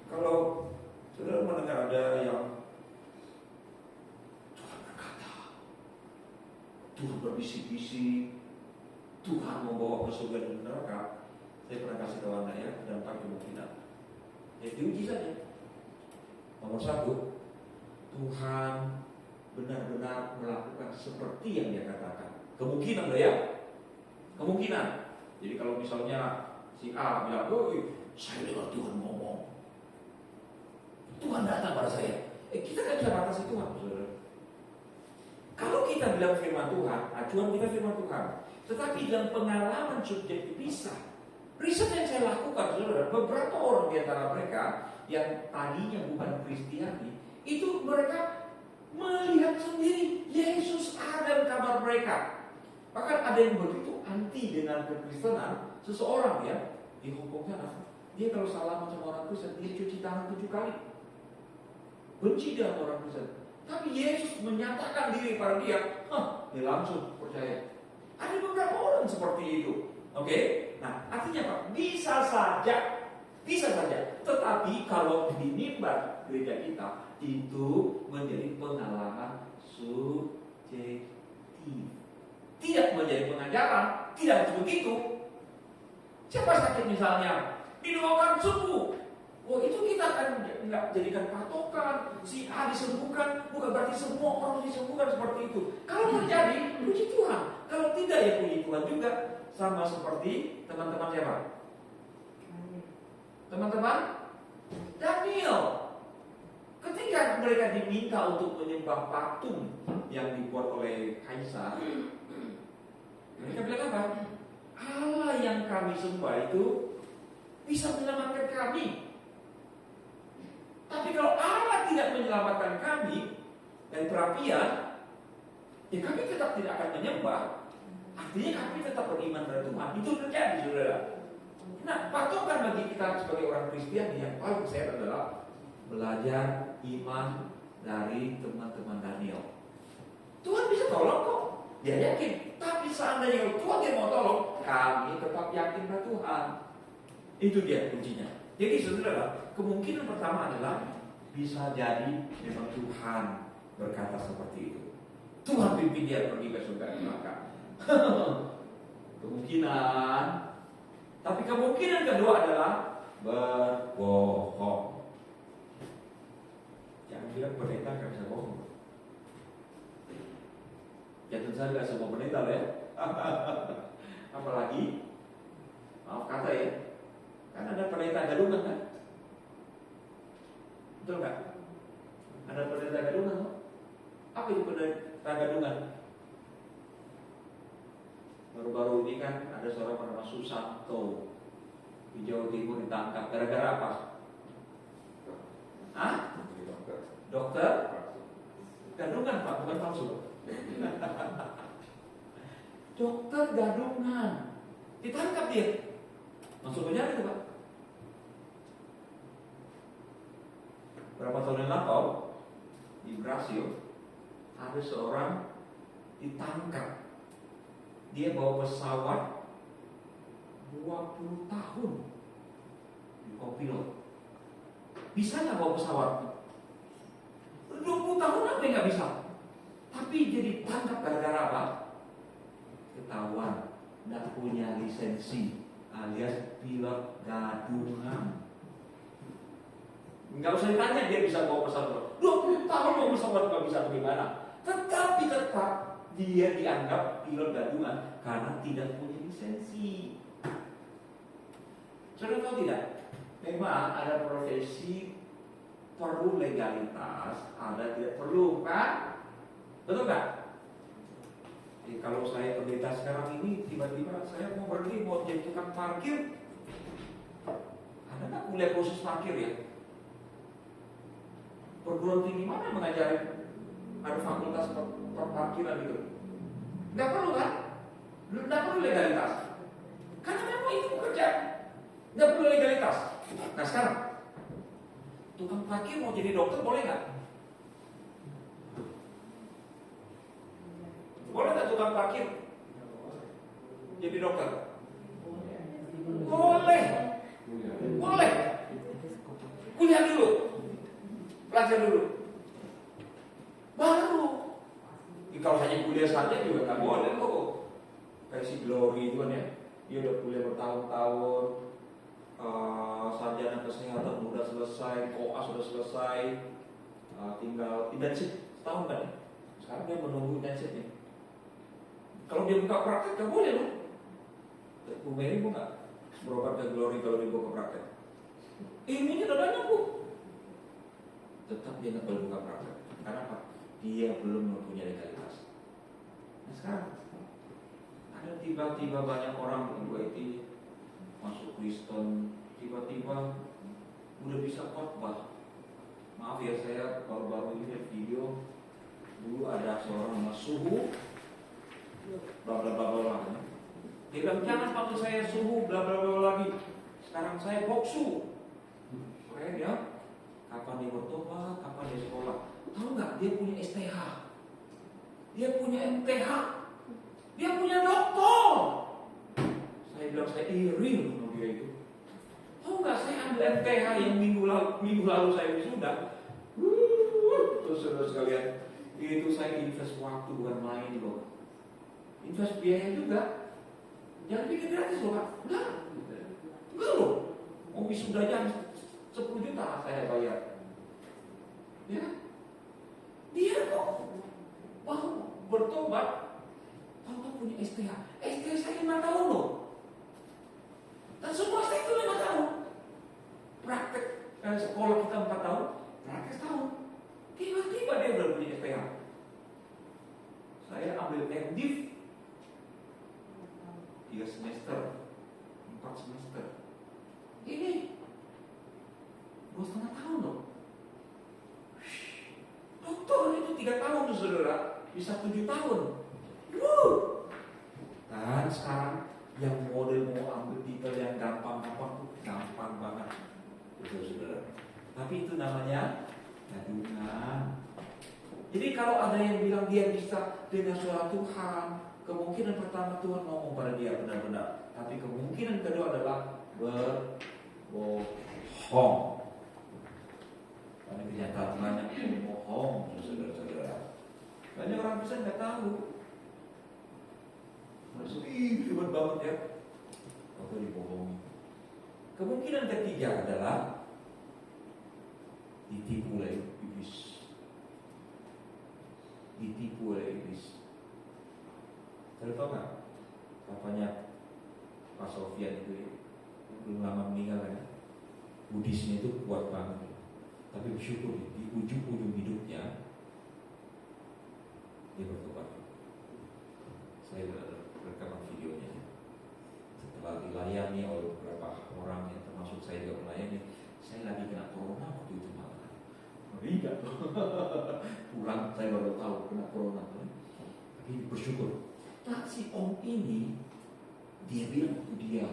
kalau saudara mendengar ada yang Tuhan berkata, Tuhan berbisik-bisik, Tuhan membawa ke surga dan neraka, saya pernah kasih tahu Anda ya, ada 4 kemungkinan. Ya diuji saja. Nomor 1, Tuhan benar-benar melakukan seperti yang Dia katakan. Kemungkinan loh ya. Kemungkinan. Jadi kalau misalnya si A bilang, saya dengar Tuhan ngomong, Tuhan datang pada saya. Kita kan bisa batasi Tuhan, saudara. Kalau kita bilang firman Tuhan, acuan kita firman Tuhan. Tetapi dalam pengalaman subjektif bisa. Riset yang saya lakukan, saudara, beberapa orang di antara mereka yang tadinya bukan Kristiani, itu mereka melihat sendiri Yesus ada dalam kamar mereka. Bahkan ada yang begitu anti dengan kekristenan, seseorang ya di Hong Kong sana, dia kalau salaman sama orang Kristen, dia cuci tangan 7 kali. Benci dengan orang Kristen. Tapi Yesus menyatakan diri pada dia, dia langsung percaya. Ada beberapa orang seperti itu. Oke? Nah, artinya apa? Bisa saja. Tetapi kalau di mimbar gereja kita, itu menjadi pengalaman subjektif. Tidak menjadi pengajaran, tidak begitu. Siapa sakit misalnya, didoakan sembuh. Itu kita akan nggak jadikan patokan. Si A disembuhkan, bukan berarti semua orang disembuhkan seperti itu. Kalau terjadi, puji Tuhan. Kalau tidak, ya puji Tuhan juga. Sama seperti teman-teman siapa? Teman-teman Daniel. Ketika mereka diminta untuk menyembah patung yang dibuat oleh Kaisar, mereka bilang apa? Allah yang kami sembah itu bisa menyelamatkan kami. Tapi kalau Allah tidak menyelamatkan kami dari perapian, ya kami tetap tidak akan menyembah. Artinya kami tetap beriman pada Tuhan. Itu terjadi, saudara. Nah, patokan bagi kita sebagai orang Kristiani yang paling sehat adalah belajar iman dari teman-teman Daniel. Tuhan bisa tolong kok, dia yakin. Tapi seandainya Tuhan yang mau tolong, kami tetap yakin pada Tuhan. Itu dia kuncinya. Jadi saudara, kemungkinan pertama adalah bisa jadi memang Tuhan berkata seperti itu. Tuhan pimpin dia pergi ke surga dan neraka. Kemungkinan. Tapi kemungkinan kedua adalah berbohong. Jangan bilang pendeta nggak bisa bohong. Ya tentu saja nggak semua pendeta ya. Apalagi, maaf kata ya, kan ada pendeta gadungan kan? Betul nggak? Ada pendeta gadungan kan? Apa itu pendeta gadungan? Baru-baru ini kan ada seorang bernama Susanto di Jawa Timur ditangkap gara-gara apa? Dokter? Gadungan Pak, bukan palsu. Dokter gadungan ditangkap dia. Masuk penjara itu Pak. Berapa tahun yang lalu di Brasil ada seorang ditangkap. Dia bawa pesawat 20 tahun di kopilot. Bisa nggak bawa pesawat? 20 tahun apa yang nggak bisa? Tapi jadi tangkap gara-gara apa? Ketahuan nggak punya lisensi alias pilot gadungan. Nggak usah ditanya dia bisa bawa pesawat. 20 tahun bawa pesawat nggak bisa bagaimana? Tetapi tetap dia dianggap pilot gadungan karena tidak punya lisensi. Saudara tahu tidak? Memang ada profesi perlu legalitas, ada tidak perlu, kan? Betul nggak? Jadi kalau saya pendeta sekarang ini tiba-tiba saya mau berhenti mau jadi tukang parkir, ada nggak kuliah khusus parkir ya? Perguruan tinggi mana yang mengajari ada fakultas perparkiran gitu? Nggak perlu kan? Nggak perlu legalitas. Karena memang itu pekerjaan, nggak perlu legalitas. Nah sekarang tukang parkir mau jadi dokter boleh nggak? Boleh nggak tukang parkir jadi dokter? Boleh. Boleh. Kuliah dulu, belajar dulu, baru. Kalau hanya kuliah saja juga nggak boleh kok. Kayak si Glory itu kan ya, dia udah kuliah bertahun-tahun, sarjana kesehatan sudah selesai, koas sudah selesai, tinggal internship setahun kan? Sekarang dia menunggu internshipnya. Kalau dia buka praktek nggak boleh loh. Bu Mary mau nggak berobat ke Glory kalau dia buka praktek? Ilmunya udah banyak bu. Tetap dia nggak boleh buka praktek. Karena apa? Dia belum mempunyai legalitas. Nah sekarang ada tiba-tiba banyak orang Bu IT masuk Kristen, tiba-tiba udah bisa khotbah. Maaf ya saya baru-baru ini lihat video dulu ada seorang nama Suhu, bla bla bla bla. Dia bilang jangan panggil saya Suhu, bla bla bla lagi. Sekarang saya Boksu. Keren ya? Kapan dia bertobat, kapan dia sekolah? Tahu nggak? Dia punya STH, dia punya MTH, dia punya doktor. Saya bilang saya iri sama dia itu. Tahu nggak? Saya ambil MTH yang minggu lalu saya wisuda. Terus saudara sekalian, itu saya invest waktu bukan main loh. Invest biaya juga. Jangan pikir gratis loh Pak. Enggak loh. Mau wisuda aja 10 juta saya bayar. Ya, dia kok mau bertobat, tahu punya STH. STH saya 5 tahun loh. Dan semua saya itu 5 tahun. Praktek sekolah kita 4 tahun, praktek setahun. Tiba-tiba dia udah punya STH. Saya ambil MDiv 3 semester, 4 semester. Ini 2,5 tahun loh. Dokter itu 3 tahun tuh saudara, bisa 7 tahun. Dan sekarang yang model mau ambil titel yang gampang-gampang tuh gampang banget, betul saudara. Tapi itu namanya gadungan. Jadi kalau ada yang bilang dia bisa dengan suara Tuhan, kemungkinan pertama Tuhan ngomong pada dia benar-benar. Tapi kemungkinan kedua adalah berbohong. Karena kenyataan banyak bohong, saudara-saudara. Banyak orang bisa nggak tahu. Maksud hebat banget ya. Atau dibohongi. Kemungkinan ketiga adalah ditipu oleh iblis. Ditipu oleh iblis. Saudara tahu nggak? Katanya Pak Sofian itu belum lama meninggal kan? Buddhisnya itu kuat banget. Tapi bersyukur di ujung-ujung hidupnya dia bertobat. Saya rekaman videonya. Setelah dilayani oleh beberapa orang yang termasuk saya juga melayani, saya lagi kena corona waktu itu malah. Enggak. Pulang saya baru tahu kena corona. Tapi bersyukur. Nah si om ini dia bilang waktu dia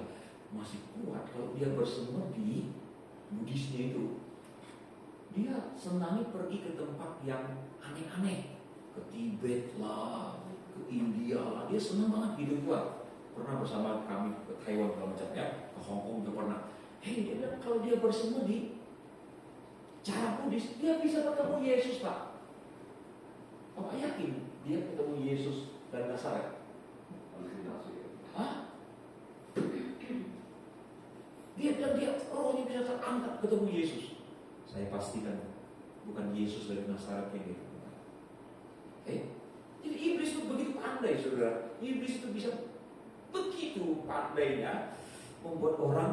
masih kuat kalau dia bersemedi Buddhisnya itu. Dia senangnya pergi ke tempat yang aneh-aneh, ke Tibet lah, ke India lah. Dia senang banget hidup kuat. Pernah bersama kami ke Taiwan segala macamnya, ke Hong Kong juga pernah. Dia bilang kalau dia bersemedi cara Buddhis, dia bisa ketemu Yesus Pak. Bapak yakin dia ketemu Yesus dari Nazaret? Hah? Dia bilang dia rohnya bisa terangkat ketemu Yesus. Saya pastikan bukan Yesus dari Nazaret yang gitu. Iblis itu bisa begitu pandainya membuat orang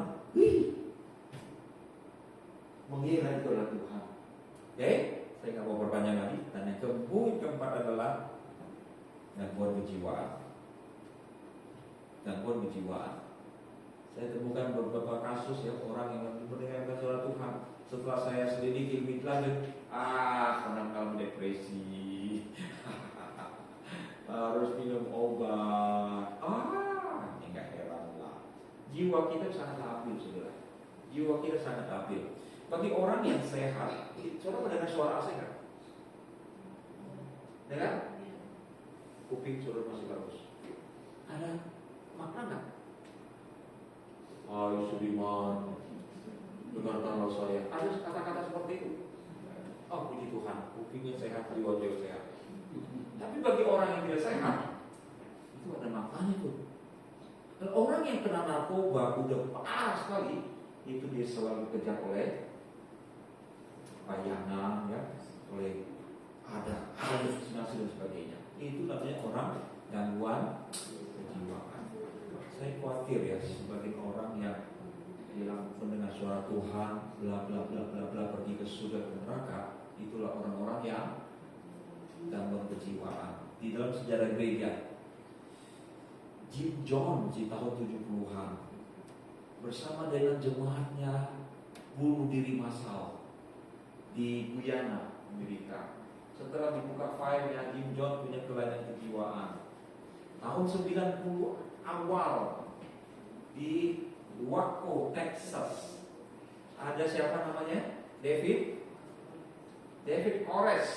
mengira itu adalah Tuhan. Oke, saya nggak mau berpanjang lagi. Dan yang keempat adalah gangguan kejiwaan. Gangguan kejiwaan. Saya temukan beberapa kasus ya orang yang mendengarkan suara Tuhan. Setelah saya selidiki lebih lanjut, mengalami depresi, harus minum obat. Ini nggak heran lah. Jiwa kita sangat labil, saudara. Jiwa kita sangat labil. Bagi orang yang sehat, saudara mendengar suara asing kan? Dengar? Kuping saudara masih bagus. Ada makna nggak? Hai Sudiman, dengarkanlah saya. Ada kata-kata seperti itu. Oh puji Tuhan, kupingnya sehat, jiwa sehat. Tapi bagi orang yang tidak sehat, itu ada maknanya tuh. Dan orang yang kena narkoba udah parah sekali, itu dia selalu dikejar oleh bayangan, ya, oleh ada halusinasi dan sebagainya. Itu namanya orang gangguan kejiwaan. Saya khawatir ya sebagian orang yang bilang mendengar suara Tuhan, bla bla bla bla bla, pergi ke surga ke neraka, itulah orang-orang yang gangguan kejiwaan. Di dalam sejarah gereja, Jim Jones di tahun 70-an bersama dengan jemaatnya bunuh diri massal di Guyana, Amerika. Setelah dibuka filenya, Jim Jones punya kelainan kejiwaan. Tahun 90 awal di Waco, Texas, ada siapa namanya? David Kores.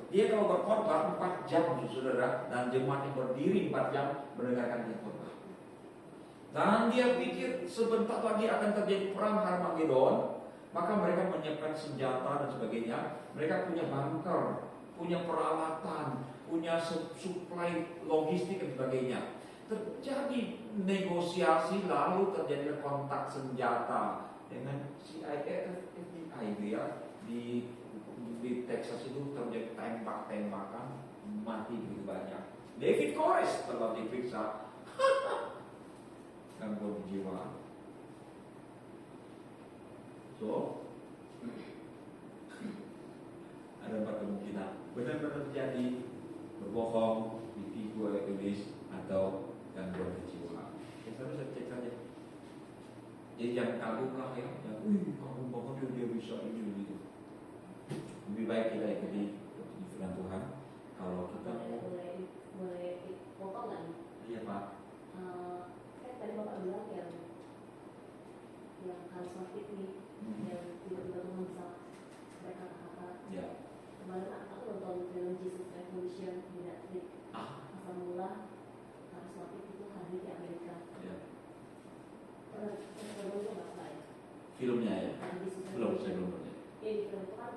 Dia kalau berkhotbah 4 jam, saudara, dan jemaat yang berdiri 4 jam mendengarkan dia khotbah. Dan dia pikir sebentar lagi akan terjadi perang Harmagedon, maka mereka menyiapkan senjata dan sebagainya. Mereka punya bunker, punya peralatan, punya suplai logistik dan sebagainya. Terjadi negosiasi, lalu terjadi kontak senjata dengan CIA, FBI ya, di Texas itu terjadi tembak-tembakan, mati begitu banyak. David Kores setelah diperiksa gangguan kejiwaan. So, ada 4 kemungkinan benar-benar terjadi berbohong, ditipu oleh iblis, atau gangguan kejiwaan. Yang saya cek saja. Jadi jangan kagum lah ya, kagum banget dia bisa ini begitu. Lebih baik kita ikuti firman Tuhan. Kalau kita boleh potong kan? Iya Pak. Kan tadi Bapak bilang yang karismatik nih, yang tiba-tiba Tuhan bisa berkata-kata. Ya. Kemarin aku nonton film Jesus Revolution di Netflix. Asal mula karismatik itu hadir di Amerika. Ya. Pernah nonton nggak Pak? Filmnya ya? Belum, saya belum pernah. Ya di film itu kan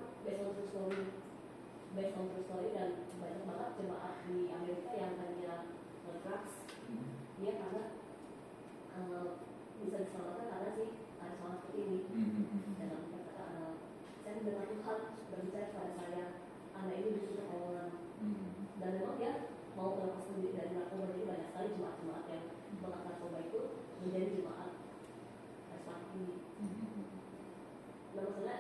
based on true story dan banyak banget jemaat di Amerika yang tadinya drugs, dia karena bisa diselamatkan karena sih karisma seperti ini. Dan kata saya mendengar Tuhan berbicara kepada saya, anak ini disuruh orang, dan memang dia mau melepaskan diri dari narkoba. Jadi banyak sekali jemaat-jemaat yang mengangkat narkoba itu menjadi jemaat karisma ini. Nah maksudnya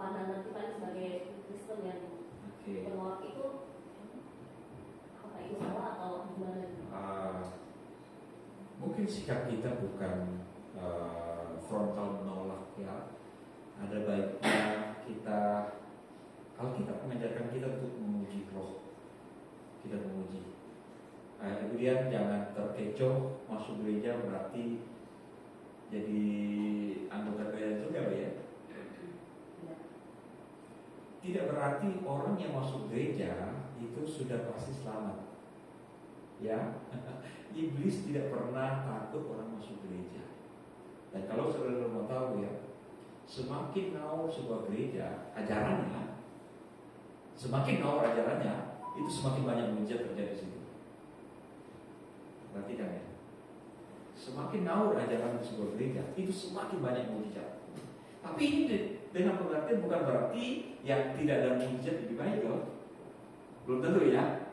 pandangan kita sebagai Kristen yang menolak itu, apa itu salah atau gimana? Mungkin sikap kita bukan frontal menolak ya. Ada baiknya kita, Alkitab mengajarkan kita untuk menguji roh. Kita menguji. Kemudian jangan terkecoh masuk gereja berarti jadi anggota gereja juga ya. Tidak berarti orang yang masuk gereja itu sudah pasti selamat. Ya, iblis tidak pernah takut orang masuk gereja. Dan kalau saudara mau tahu ya, semakin naur sebuah gereja ajarannya, semakin naur ajarannya, itu semakin banyak mujizat terjadi di situ. Perhatikan ya, semakin naur ajaran sebuah gereja, itu semakin banyak mujizat. Tapi ini dengan pengertian bukan berarti yang tidak ada mujizat lebih baik loh. Belum tentu ya.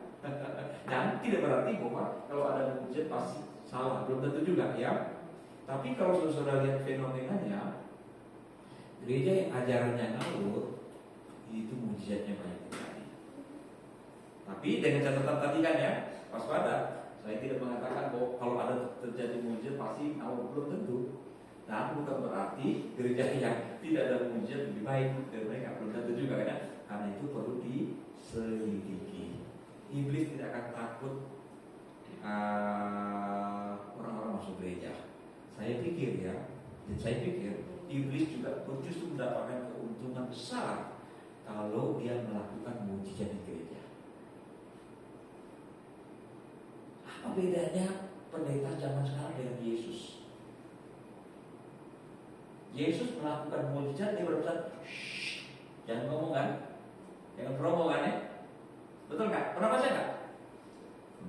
Dan tidak berarti bahwa kalau ada mujizat pasti salah, belum tentu juga ya. Tapi kalau saudara lihat fenomenanya, gereja yang ajarannya ngawur, itu mujizatnya banyak sekali. Tapi dengan catatan tadi kan ya, waspada. Saya tidak mengatakan bahwa kalau ada terjadi mujizat pasti ngawur, belum tentu. Nah, bukan berarti gereja yang tidak ada mujizat lebih baik dari mereka, belum tentu juga kan? Karena itu perlu diselidiki. Iblis tidak akan takut orang-orang masuk gereja. Saya pikir iblis juga justru mendapatkan keuntungan besar kalau dia melakukan mujizat di gereja. Apa bedanya pendeta zaman sekarang dengan Yesus? Yesus melakukan mujizat, dia berpesan, shh, jangan ngomong kan, jangan promo kan ya, betul nggak? Pernah baca nggak?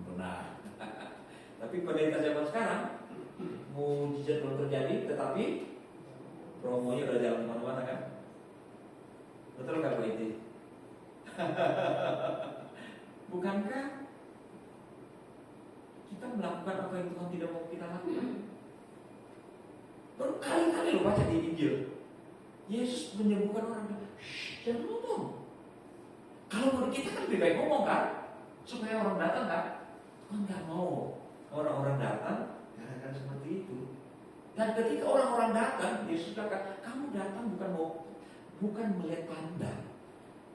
Pernah. Tapi pendeta zaman sekarang, mujizat belum terjadi, tetapi promonya udah jalan kemana-mana kan? Betul nggak Bu Iti? Bukankah kita melakukan apa yang Tuhan tidak mau kita lakukan? Berkali-kali lo baca di Injil, Yesus menyembuhkan orang, shh, jangan ngomong. Kalau menurut kita kan lebih baik ngomong kan, supaya orang datang kan. Tuhan nggak mau orang-orang datang karena seperti itu. Dan ketika orang-orang datang, Yesus katakan, kamu datang bukan melihat tanda,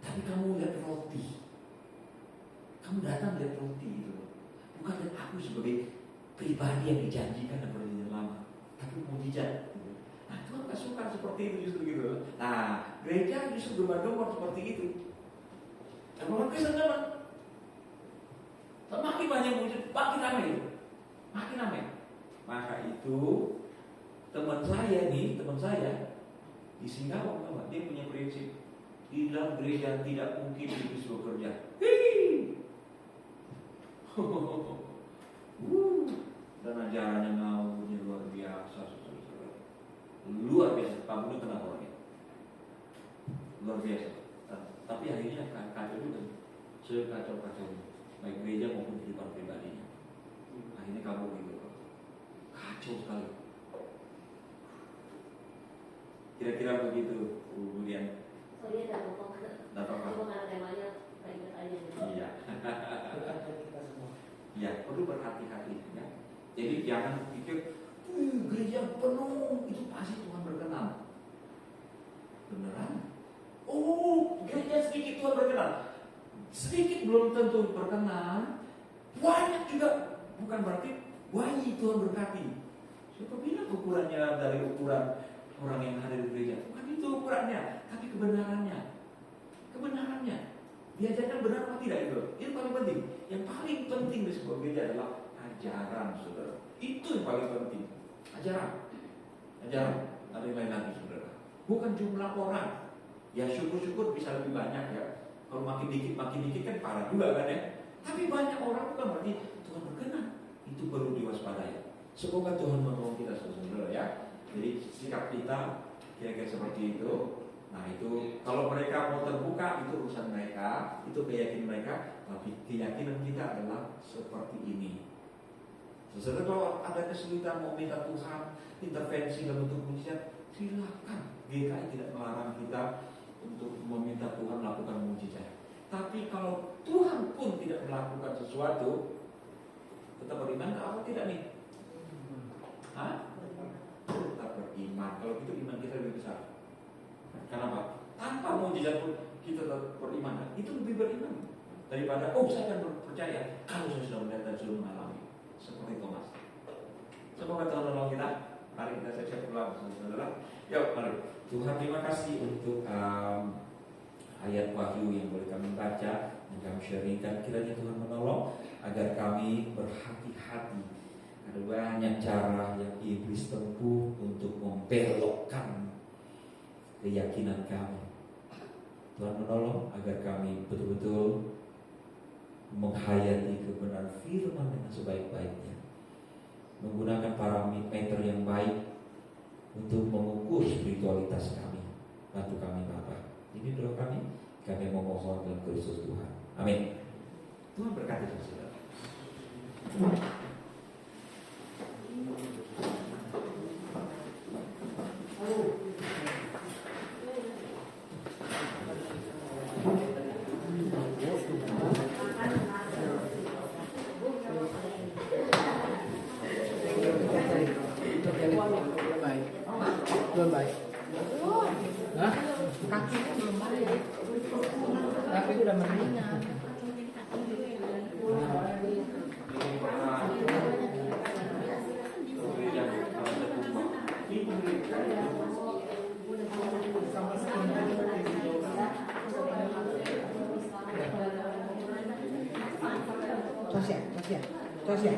tapi kamu lihat roti. Kamu datang lihat roti itu, bukan lihat aku sebagai pribadi yang dijanjikan dan perjanjian lama, tapi mujizat. Nah, Tuhan gak suka seperti itu justru gitu. Nah, gereja justru gemar-gemar seperti itu. Dan orang Kristen zaman makin banyak mujizat, makin ramai itu, makin ramai. Maka itu teman saya di Singapura, dia punya prinsip di dalam gereja tidak mungkin iblis bekerja. Dan ajarannya ngawurnya luar biasa, luar biasa. Kamu kenapa orangnya? Luar biasa. Tapi akhirnya kacau juga, sekacau-kacau, baik gereja maupun kehidupan pribadinya. Akhirnya kamu gitu, kacau sekali. Kira-kira begitu, kemudian. Soalnya ada potong. Cuma karena temanya baik aja. Iya. Ya, perlu berhati-hati ya. Jadi jangan pikir gereja penuh itu pasti Tuhan berkenan. Beneran? Oh, gereja sedikit Tuhan berkenan. Sedikit belum tentu berkenan. Banyak juga bukan berarti banyak Tuhan berkati. Siapa bilang ukurannya dari ukuran orang yang ada di gereja? Bukan itu ukurannya, tapi kebenarannya. Kebenarannya. Diajarkan benar atau tidak itu? Itu paling penting. Yang paling penting di sebuah gereja adalah ajaran, saudara. Itu yang paling penting. Ajaran. Ada yang lain lagi, saudara. Bukan jumlah orang. Ya syukur-syukur bisa lebih banyak ya. Kalau makin dikit kan parah juga kan ya. Tapi banyak orang bukan berarti Tuhan berkenan. Itu perlu diwaspadai. Semoga Tuhan menolong kita, saudara ya. Jadi sikap kita kira-kira seperti itu. Nah itu kalau mereka mau terbuka itu urusan mereka, itu keyakinan mereka. Tapi keyakinan kita adalah seperti ini. Sesuatu kalau ada kesulitan mau minta Tuhan intervensi dalam bentuk mujizat, silakan. GKI tidak melarang kita untuk meminta Tuhan melakukan mujizat. Tapi kalau Tuhan pun tidak melakukan sesuatu, tetap beriman atau tidak nih? Hah? Tetap beriman. Kalau gitu iman kita lebih besar. Kenapa? Tanpa mujizat pun kita tetap beriman. Itu lebih beriman daripada saya akan percaya kalau saya sudah melihat dan sudah mengalami. Seperti Thomas. Semoga Tuhan menolong kita. Mari kita siap-siap pulang, saudara. Yuk, mari. Tuhan terima kasih untuk ayat Wahyu yang boleh kami baca dan kami sharingkan. Kiranya Tuhan menolong agar kami berhati-hati. Ada banyak cara yang iblis tempuh untuk membelokkan keyakinan kami. Tuhan menolong agar kami betul-betul menghayati kebenaran firman dengan sebaik-baiknya, menggunakan parameter yang baik untuk mengukur spiritualitas kami. Bantu kami Bapa. Ini doa kami memohon dalam Kristus Tuhan. Amin. Tuhan berkati saudara. Belum baik. Hah? Kaki belum baik. Kaki udah meringan. Tos ya.